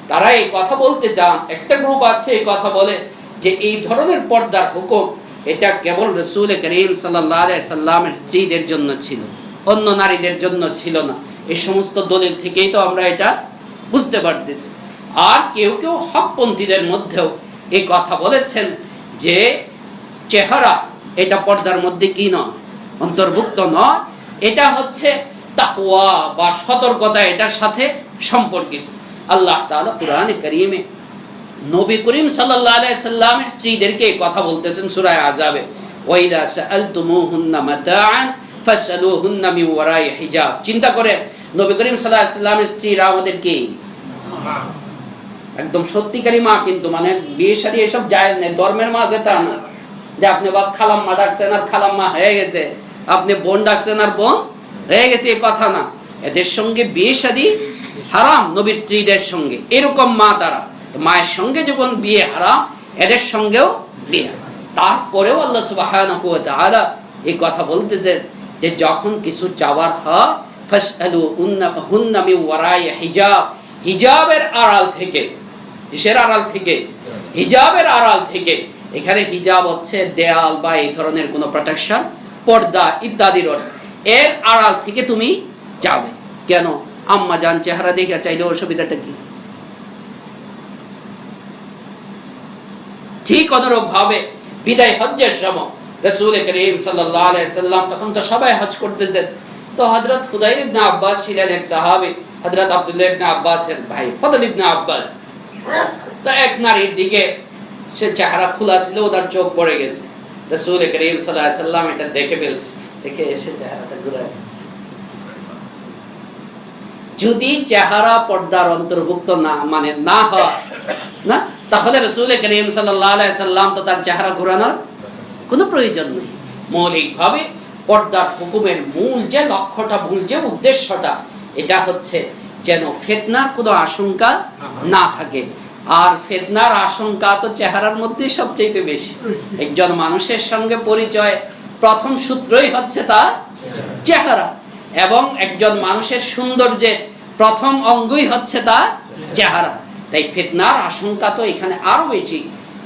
তারা এই কথা বলতে চান, একটা গ্রুপ আছে এই কথা বলে যে এই ধরনের পর্দার হুকুম এটা কেবল রাসূল করিম সাল্লাল্লাহু আলাইহি সাল্লামের স্ত্রীদের জন্য ছিল, অন্য নারীদের জন্য ছিল না। এই সমস্ত দলিল থেকেই তো আমরা এটা বুঝতে পারতেছি। আর কেউ কেউ হকপন্থীদের মধ্যেও এই কথা বলেছেন যে চেহারা এটা পর্দার মধ্যে কি নয়, অন্তর্ভুক্ত নয়, এটা হচ্ছে তাকওয়া বা সতর্কতা, এটার সাথে সম্পর্কিত। আল্লাহ তাআলা কুরআনে কারীমে নবী করিম সাল্লাল্লাহু আলাইহি সাল্লামের স্ত্রীদেরকে কথা বলতেছেন সূরা আযাবে, ওয়াইদা সাআলতুমুহুন্না মাতাআন ফাসআলুহুন্না মিন ওয়ারাই হিজাব। চিন্তা করে নবী করিম সাল্লাল্লাহু আলাইহি সাল্লামের স্ত্রীরা আমাদের কি একদম সত্যিকারী মা, কিন্তু মানে বিয়ে শাদী এসব জায়েজ নেই, ধর্মের মা যেটা না যে আপনি বাস খালাম্মা ডাকছেন আর খালাম্মা হয়ে গেছে, আপনি বোন ডাকছেন আর বোন হয়ে গেছে, এই কথা না। এদের সঙ্গে বিয়ে শাদী হারাম, নবীর স্ত্রীদের সঙ্গে এরকম মা, তারা মায়ের সঙ্গে যখন বিয়ে হারাম, এদের সঙ্গেও বিয়ে। তারপরেও আল্লাহ সুবহানাহু ওয়া তাআলা এই কথা বলতেছেন যে যখন কিছু চাওয়ার হয়, ফাসআলুহুন্না মিন ওয়ারাই হিজাব, হিজাবের আড়াল থেকে। কিসের আড়াল থেকে? হিজাবের আড়াল থেকে। এখানে হিজাব হচ্ছে দেয়াল বা এই ধরনের কোনো প্রোটেকশন, পর্দা ইত্যাদির এর আড়াল থেকে তুমি যাবে। কেন? আম্মা জান চেহারা দেখে চাইলে অসুবিধাটা কি? ঠিক অনুরূপ ভাবে বিদায় হজ্জের সময় রাসূল করিম সাল্লাল্লাহু আলাইহি সাল্লাম তখন তো সবাই হজ করতেছেন, তো হযরত ফুদাইল ইবনে আব্বাস ছিলেন এক সাহাবী, হযরত আব্দুল্লাহ ইবনে আব্বাসের ভাই ফদল ইবনে আব্বাস। তো এক নারীর দিকে সে চেহারা খোলা ছিল, ওদের চোখ পড়ে গেছে। রাসূল করিম সাল্লাল্লাহু আলাইহি সাল্লাম এটা দেখে ফেলছে, দেখে এসে চেহারাটা ঘুরায়। যদি চেহারা পর্দার অন্তর্ভুক্ত না মানে না হয় না, তাহলে রাসূল করিম সাল্লাল্লাহু আলাইহি সাল্লাম তো তার চেহারা ঘোরানোর কোনো প্রয়োজন নেই। মৌলিকভাবে পর্দার হুকুমের মূল যে লক্ষ্যটা, মূল যে উদ্দেশ্যটা, এটা হচ্ছে যেন ফিতনার কোনো আশঙ্কা না থাকে। আর ফিতনার আশঙ্কা তো চেহারার মধ্যে সবচেয়ে বেশি। একজন মানুষের সঙ্গে পরিচয় প্রথম সূত্রই হচ্ছে তার চেহারা, এবং একজন মানুষের সৌন্দর্যের প্রথম অঙ্গই হচ্ছে তার চেহারা। তাই ফিতনার আশঙ্কা তো এখানে আরো বেশি।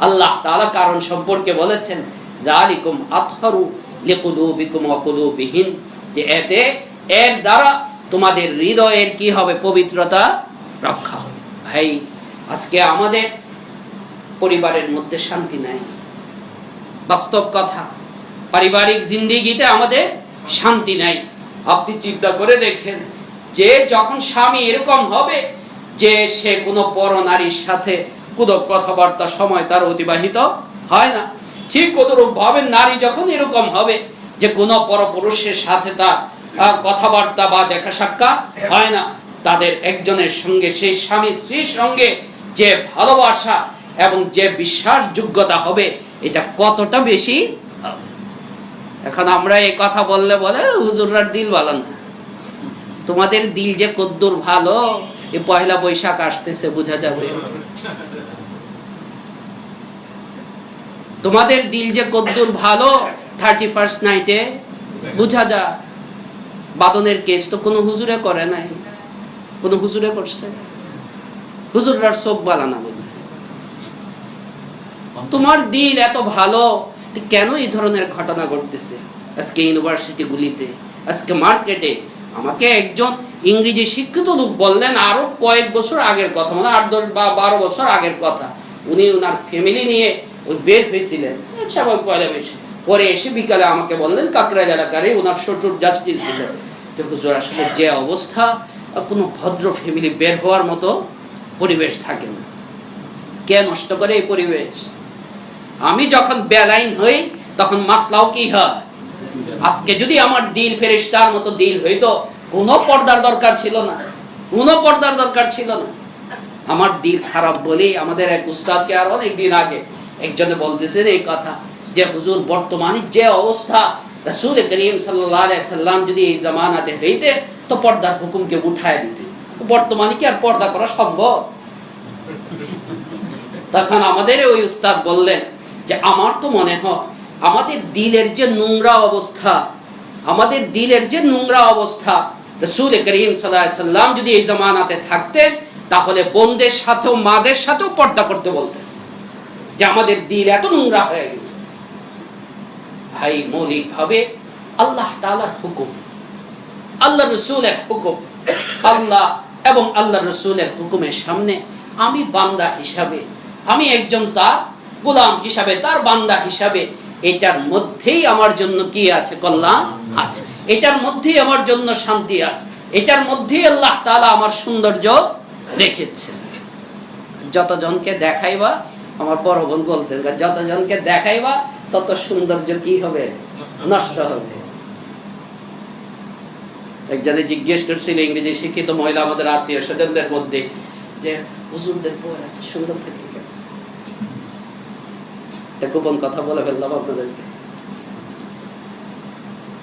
আল্লাহ তাআলা কারণ সম্পর্কে বলেছেন, যালিকুম আতহারু লিকুলুবিকুম ওয়া কুলুবিহিন, যে এতে এর দ্বারা তোমাদের হৃদয়ের কি হবে? পবিত্রতা রক্ষা হবে। ভাই, আজকে আমাদের পরিবারের মধ্যে শান্তি নাই, বাস্তব কথা। পারিবারিক জিন্দেগিতে আমাদের শান্তি নাই। আপনি চিন্তা করে দেখেন যে যখন স্বামী এরকম হবে যে সে কোনো পর নারীর সাথে কোনো কথাবার্তা সময় তার অতিবাহিত হয় না। ঠিক অনুরূপ ভাবে নারী যখন এরকম হবে যে কোনো পরপুরুষের সাথে তার কথাবার্তা বা দেখা সাক্ষাৎ হয় না, তাদের একজনের সঙ্গে, সেই স্বামী স্ত্রীর সঙ্গে যে ভালোবাসা এবং যে বিশ্বাসযোগ্যতা হবে, এটা কতটা বেশি হবে। এখন আমরা এই কথা বললে বলে হুজুররার দিল ভালো না। তোমাদের দিল যে কদ্দুর ভালো, এই পয়লা বৈশাখ আসতেছে বোঝা যাবে। তোমাদের দিল যে কদ্দুর ভালো 31st নাইটে বোঝা যায়। বাদনের কেস তো কোনো হুজুরে করে নাই, কোনো হুজুরে করছে? হুজুররার চোখ বালানা বলে। তোমার দিল এত ভালো, কেন এই ধরনের ঘটনা ঘটতেছে? আজকে ইউনিভার্সিটিগুলিতে, আজকে মার্কেটে আমাকে একজন ইংরেজি শিক্ষিত লোক বললেন, আরো কয়েক বছর আগের কথা, মানে 8, 10 বা 12 বছর আগের কথা। উনি ওনার ফ্যামিলি নিয়ে ওই বের হয়েছিলেন সবাই পয়লা বৈশাখ, পরে এসে বিকালে আমাকে বললেন কাকরাইল এলাকারে ওনার শ্বশুর জাস্টিস ছিলেন। তো হুজুর আসলে যে অবস্থা, কোনো ভদ্র ফ্যামিলি বের হওয়ার মতো পরিবেশ থাকে না। কে নষ্ট করে এই পরিবেশ? আমি যখন বেলাইন হই তখন মাসলাও কি হয়? আজকে যদি আমার দিল ফেরেশতার মতো দিল হইতো, কোনো পর্দার দরকার ছিল না, কোনো পর্দার দরকার ছিল না। আমার দিল খারাপ বলে আমাদের এক উস্তাদকে আর অনেকদিন আগে একজনে বলতেছেন এই কথা যে হুজুর বর্তমানে যে অবস্থা, রাসূল করিম সাল্লাল্লাহু আলাইহি সাল্লাম যদি এই জামানাতে হইতে তো পর্দার হুকুমকে উঠায় দিতে। বর্তমানে কি আর পর্দা করা সম্ভব? তখন আমাদের ওই উস্তাদ বললেন যে আমার তো মনে হয় আমাদের দিলের যে নোংরা অবস্থা, আমাদের দিলের যে নোংরা অবস্থা, রাসূল করিম সাল্লাল্লাহু আলাইহি সাল্লাম যদি এই জামানাতে থাকতেন তাহলে বোনদের সাথেও মাদের সাথেও পর্দা করতে বলতেন, যে আমাদের দিল এত নোংরা হয়ে গেছে। ভাই, মৌলিক ভাবে আল্লাহ তাআলার হুকুম, আল্লাহ রাসূলের হুকুম, আল্লাহ এবং আল্লাহ রাসূলের হুকুমের সামনে আমি বান্দা হিসাবে, আমি একজন তার গোলাম হিসাবে, তার বান্দা হিসাবে, এটার মধ্যেই আমার জন্য কি আছে? কল্যাণ আছে। এটার মধ্যেই আমার জন্য শান্তি আছে। এটার মধ্যেই আল্লাহ তাআলা আমার সৌন্দর্য রেখেছে। যতজনকে দেখাইবা, আমার বড় বোন বলতেন, যতজনকে দেখাইবা তত সৌন্দর্য কি হবে? নষ্ট হবে। একজনে জিজ্ঞেস করছিল, ইংরেজি শিক্ষিত মহিলা আমাদের আত্মীয় স্বজনদের মধ্যে, যে হুজুরদের বউ এত সুন্দর থাকে কেন? গোপন কথা বলে ফেললাম আপনাদেরকে।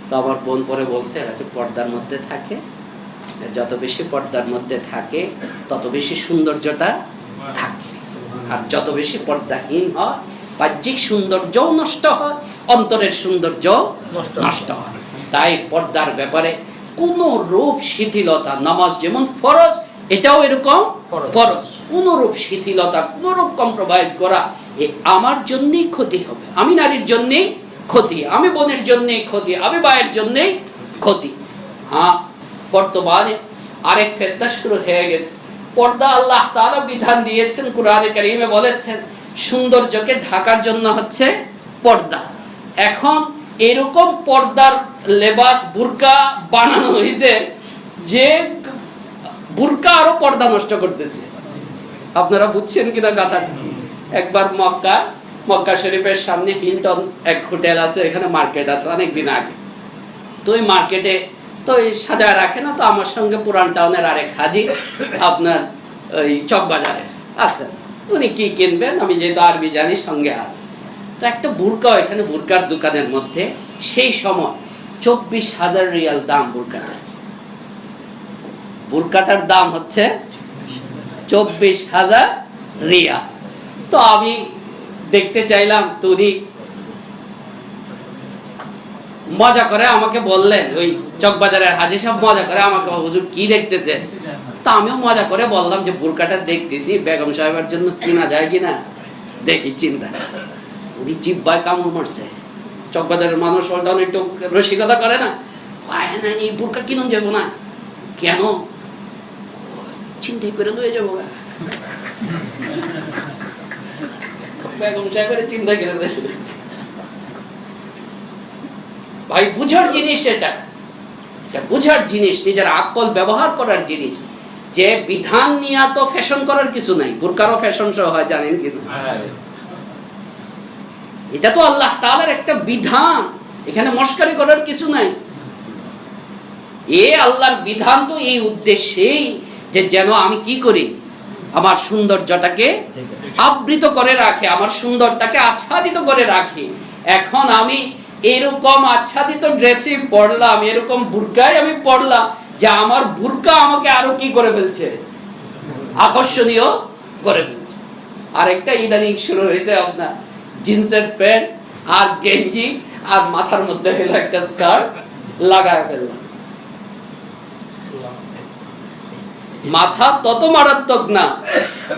তো আমার বোন পরে বলছে এরা যে পর্দার মধ্যে থাকে, যত বেশি পর্দার মধ্যে থাকে তত বেশি সৌন্দর্যটা থাকে, আর যত বেশি পর্দাহীন হয় বাহ্যিক সৌন্দর্যও নষ্ট হয়, অন্তরের সৌন্দর্য নষ্ট হয়। তাই পর্দার ব্যাপারে কোন রূপ শিথিলতা, নামাজ যেমন ফরজ এটাও এরকম ফরজ, কোন রূপ শিথিলতা, কোন রূপ কম্প্রোমাইজ করা এ আমার জন্যই ক্ষতি হবে। আমি নারীর জন্যই ক্ষতি, আমি বোনের জন্যই ক্ষতি, আমি ভাইয়ের জন্যই ক্ষতি। হ্যাঁ, বর্তমানে আরেক ফেতনা শুরু হয়ে গেছে। পর্দা আল্লাহ তাআলা বিধান দিয়েছেন, কুরআনে কারীমে বলেছেন সৌন্দর্যকে ঢাকার জন্য হচ্ছে পর্দা। এখন এরকম পর্দার লেবাস বুরকা বানানো হয়েছে যে বুরকা আরো পর্দা নষ্ট করতেছে। আপনারা বুঝছেন কিনা কথাটা? একবার মক্কা শরীফের সামনে হিলটন এক হোটেল আছে, এখানে মার্কেট আছে, অনেকদিন আগে। তো ওই মার্কেটে তো সাজায় রাখে না, তো আমার সঙ্গে পুরান টাউনের আরেক হাজি আপনার ওই চকবাজারের আচ্ছা, উনি কি কিনবেন আমি যেহেতু আরবি জানি সঙ্গে আছে। তো একটা বুরকা, এখানে বুরকার দোকানের মধ্যে সেই সময় 24,000 রিয়াল দাম বুরকাটার। বুরকাটার দাম হচ্ছে 24,000 রিয়াল। তো আমি দেখতে চাইলাম, তো উনি মজা করে আমাকে বললেন, ওই চকবাজারের হাজি সাহেব মজা করে আমাকে, হুজুর কি দেখতেছেন? তা আমিও মজা করে বললাম যে বুরকাটা দেখতেছি বেগম সাহেবের জন্য কিনা যায় কিনা দেখি, চিন্তা। উনি জিব্বায় কামড় মারছে। চকবাজারের মানুষ একটু রসিকতা করে না, এই বুরকা কিনুন যাবো না কেন, চিন্তাই করে লয়ে যাবো। বেগম সাহেবের চিন্তা করে ভাই, বুঝার জিনিস, এটা বুঝার জিনিস, নিজের আকল ব্যবহার করার জিনিস। যে বিধান নিয়ে তো ফ্যাশন করার কিছু নাই, বুরকারও ফ্যাশন শো হয়, জানেন কি? এটা তো আল্লাহ তাআলার একটা বিধান, এখানে মস্কারি করার কিছু নাই। আল্লাহর বিধান তো এই উদ্দেশ্যেই যে যেন আমি কি করি, আমার সৌন্দর্যটাকে আবৃত করে রাখে, আমার সুন্দরটাকে আচ্ছাদিত করে রাখি। এখন আমি এরকম আচ্ছাদিত ড্রেসই পরলাম, এরকম বুরকাই আমি পরলাম যে আমার বুরকা আমাকে আরো কি করে ফেলছে, আকর্ষণীয় করে ফেলছে। আর একটা ইদানিং শুরু হয়েছে আপনার জিন্সের প্যান্ট আর গেঞ্জি আর মাথার মধ্যে হলো একটা স্কার্ট লাগায় ফেললাম। মাথা তত মারাত্মক না,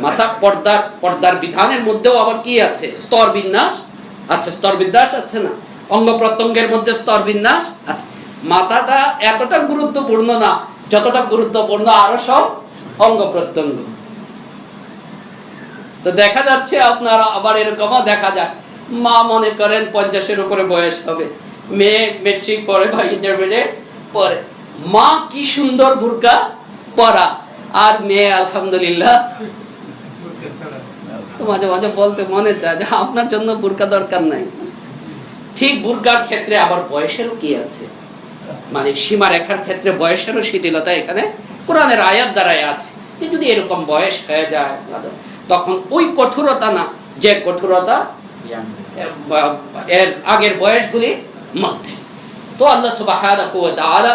মাথা পর্দার বিধানের মধ্যেও আবার কি আছে, স্তর বিন্যাস আছে, স্তর বিন্যাস আছে না, অঙ্গ প্রত্যঙ্গের মধ্যে স্তর বিন্যাস আছে। মাথাটা এতটা গুরুত্বপূর্ণ না যতটা গুরুত্বপূর্ণ আরো সব অঙ্গ প্রত্যঙ্গ। তো দেখা যাচ্ছে আপনারা আবার এরকমও দেখা যায়, মা মনে করেন 50-এর উপরে বয়স হবে, মেয়ে মেট্রিক পড়ে বা ইন্টারমিডিয়েট পড়ে, মা কি সুন্দর বুরকা পরা, আর মেয়ে আলহামদুলিল্লাহ। তো মাঝে মাঝে বলতে মনে চায় যে আপনার জন্য বুরকা দরকার নাই। ঠিক বুরকার ক্ষেত্রে আবার বয়সেরও কি আছে, মানে সীমা রেখার ক্ষেত্রে বয়সেরও শিথিলতা এখানে কোরআনের আয়াত দ্বারাই আছে, যে যদি এরকম বয়স হয়ে যায় তখন ওই কঠোরতা না, যে কঠোরতা এর আগের বয়সগুলির মধ্যে। তো আল্লাহ সুবহানাহু ওয়া তাআলা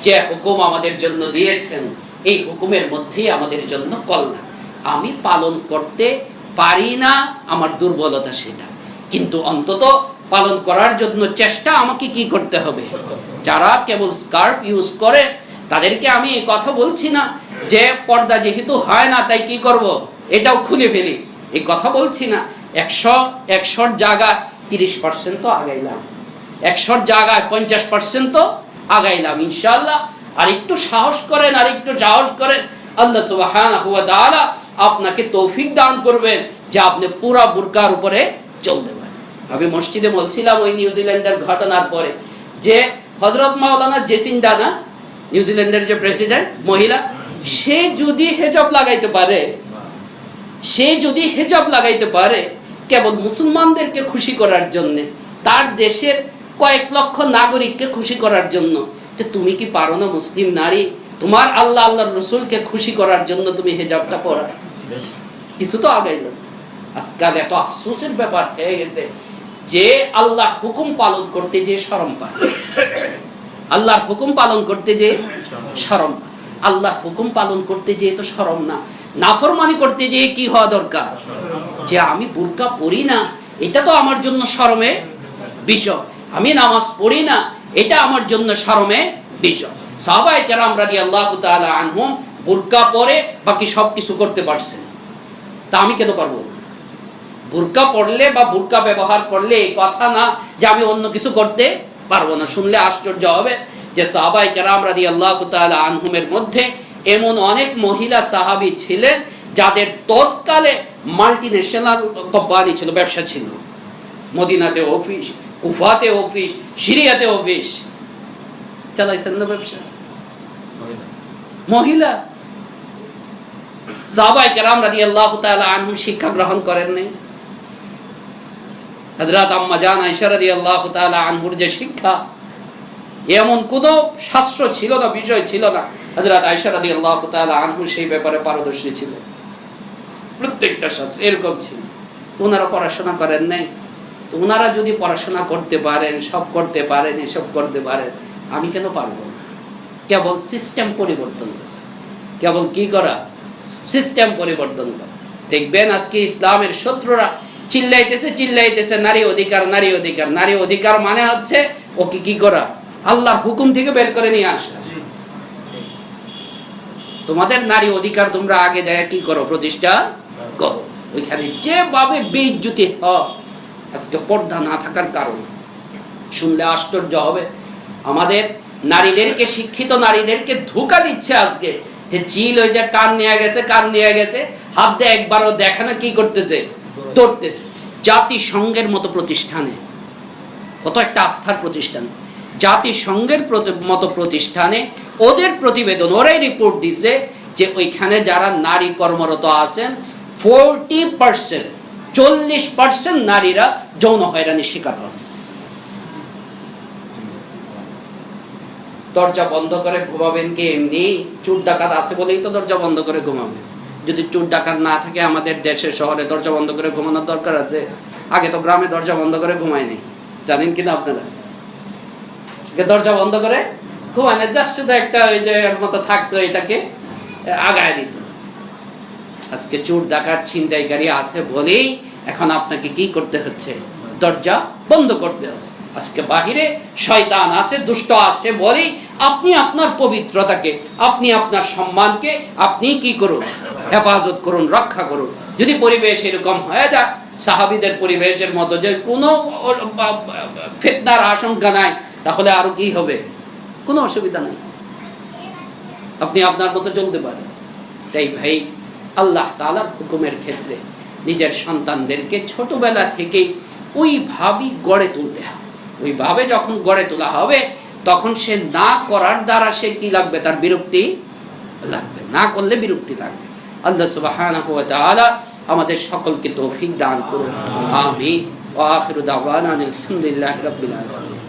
যে হুকুম আমাদের জন্য দিয়েছেন, এই হুকুমের মধ্যেই আমাদের জন্য কল্যাণ। আমি পালন করতে পারি না, আমার দুর্বলতা সেটা, কিন্তু অন্তত পালন করার জন্য চেষ্টা আমাকে কি করতে হবে। যারা কেবল স্কার্ফ ইউজ করে তাদেরকে আমি এই কথা বলছি না যে পর্দা যেহেতু হয় না তাই কি করব, এটাও খুলে ফেলি, এই কথা বলছি না। 100 জায়গায় 30% তো আগাইলাম, 100 জায়গায় 50% তো আগাইলাম ইনশাআল্লাহ। আর একটু সাহস করেন, আর একটু সাহস করেন, আল্লাহ সুবহানাহু ওয়া তাআলা আপনাকে তৌফিক দান করবেন যে আপনি পুরা বুরকার উপরে চলতে পারেন। আমি মসজিদে বলছিলাম ওই নিউজিল্যান্ডের ঘটনার পরে যে হযরত মাওলানা জেসিন্ডা না, নিউজিল্যান্ডের যে প্রেসিডেন্ট মহিলা, সে যদি হিজাব লাগাইতে পারে, সে যদি হিজাব লাগাইতে পারে কেবল মুসলমানদেরকে খুশি করার জন্য, তার দেশের কয়েক লক্ষ নাগরিককে খুশি করার জন্য, যে তুমি কি পারো না মুসলিম নারী, তোমার আল্লাহ আল্লাহর রাসূলকে খুশি করার জন্য তুমি হিজাবটা পরা? কিছু তো আগাইল। আজকাল এত আফসোসের ব্যাপার হয়ে গেছে যে আল্লাহ হুকুম পালন করতে যে শরম পায়, আল্লাহর হুকুম পালন করতে যে শরম, আল্লাহ হুকুম পালন করতে যে তো শরম না, নাফরমানি করতে যে কি হওয়া দরকার, যে আমি বুরকা পরি না এটা তো আমার জন্য শরমের বিষয়, আমি নামাজ পড়ি না এটা আমার জন্য শরমের বিষয়। সাহাবায়ে কেরাম রাদিয়াল্লাহু তাআলা আনহুম বুরকা পরে বাকি সব কিছু করতে পারছেন, তা আমি কেন পারবো না? বুরকা পড়লে বা বুরকা ব্যবহার করলে এই কথা না যে আমি অন্য কিছু করতে পারবো না। শুনলে আশ্চর্য হবে যে সাহাবায়ে কেরাম রাদিয়াল্লাহু তাআলা আনহুমের মধ্যে এমন অনেক মহিলা সাহাবী ছিলেন যাদের তৎকালে মাল্টিন্যাশনাল কোম্পানি ছিল, ব্যবসা ছিল, মদিনাতে অফিস, কুফাতে অফিস, সিরিয়াতে অফিস, চালাইছেন না ব্যবসা মহিলা। সাহাবায়ে কেরাম রাদিয়াল্লাহু তাআলা আনহুম শিক্ষা গ্রহণ করেন নাই। হযরত আম্মা জান আয়েশা রাদিয়াল্লাহু তাআলা আনহুর যে শিক্ষা, এমন কোন শাস্ত্র ছিল না, বিষয় ছিল না, হযরত আয়েশা রাদিয়াল্লাহু তাআলা আনহু সেই ব্যাপারে পারদর্শী ছিল, প্রত্যেকটা শাস্ত্র এরকম ছিল। তো ওনারা পড়াশোনা করেন নাই। তো ওনারা যদি পড়াশোনা করতে পারেন, সব করতে পারেন, এসব করতে পারেন, আমি কেন পারবো না? কেবল সিস্টেম পরিবর্তন করা, কেবল কি করা, সিস্টেম পরিবর্তন করা। দেখবেন আজকে ইসলামের শত্রুরা চিল্লাইতেছে নারী অধিকার, নারী অধিকার। নারী অধিকার মানে হচ্ছে ওকে কি করা, আল্লাহর হুকুম থেকে বের করে নিয়ে আসা। তোমাদের নারী অধিকার তোমরা আগে দেয়া কি করো, প্রতিষ্ঠা করো। ওইখানে যেভাবে বেইজ্জতি হয় আজকে পর্দা না থাকার কারণ, শুনলে আশ্চর্য হবে। আমাদের নারীদেরকে, শিক্ষিত নারীদেরকে ধোঁকা দিচ্ছে আজকে, যে চিল ওই যে কান নিয়ে গেছে, কান নিয়ে গেছে, হাত দিয়ে একবারও দেখে না, কি করতেছে, ধরতেছে। জাতিসংঘের মতো প্রতিষ্ঠানে, কত একটা আস্থার প্রতিষ্ঠান, জাতিসংঘের মতো প্রতিষ্ঠানে ওদের প্রতিবেদন, ওরাই রিপোর্ট দিছে যে ওইখানে যারা নারী কর্মরত আছেন 40%, 40% নারীরা যৌন হয়রানির শিকার হন। দরজা বন্ধ করে ঘুমাবেন কি? এমনি চোর ডাকাত আছে বলেই তো দরজা বন্ধ করে ঘুমাবেন। যদি চোর ডাকাত না থাকে আমাদের দেশে শহরে দরজা বন্ধ করে ঘুমানোর দরকার আছে? আগে তো গ্রামে দরজা বন্ধ করে ঘুমায় নেই, জানেন কিনা আপনারা? দরজা বন্ধ করে ঘুমায় না, জাস্ট একটা ওই যে মতো থাকতো, এটাকে আগায় দিত। আজকে চোর ডাকাত ছিনতাইকারী আছে বলেই এখন আপনাকে কি করতে হচ্ছে? দরজা বন্ধ করতে হচ্ছে। আজকে বাহিরে শয়তান আছে, দুষ্ট আছে বলেই আপনি আপনার পবিত্রতাকে, আপনি আপনার সম্মানকে আপনি কি করুন? হেফাজত করুন, রক্ষা করুন। যদি পরিবেশ এরকম হয়ে যায় সাহাবীদের পরিবেশের মতো, যে কোনো ফিতনার আশঙ্কা নাই, তাহলে আরো কি হবে? কোনো অসুবিধা নাই, আপনি আপনার মতো চলতে পারেন। তাই ভাই, আল্লাহ তাআলার হুকুমের ক্ষেত্রে নিজের সন্তানদেরকে ছোটবেলা থেকেই ওইভাবেই গড়ে তুলতে হবে। ওইভাবে যখন গড়ে তোলা হবে তখন সে না করার দ্বারা সে কি লাগবে? তার বিরক্তি লাগবে, না করলে বিরক্তি লাগবে। আল্লাহ সুবহানাহু ওয়া তাআলা আমাদের সকলকে তৌফিক দান করুন। আমিন। ওয়া আখিরু দাওয়ানা আলহামদুলিল্লাহি রাব্বিল আলামিন।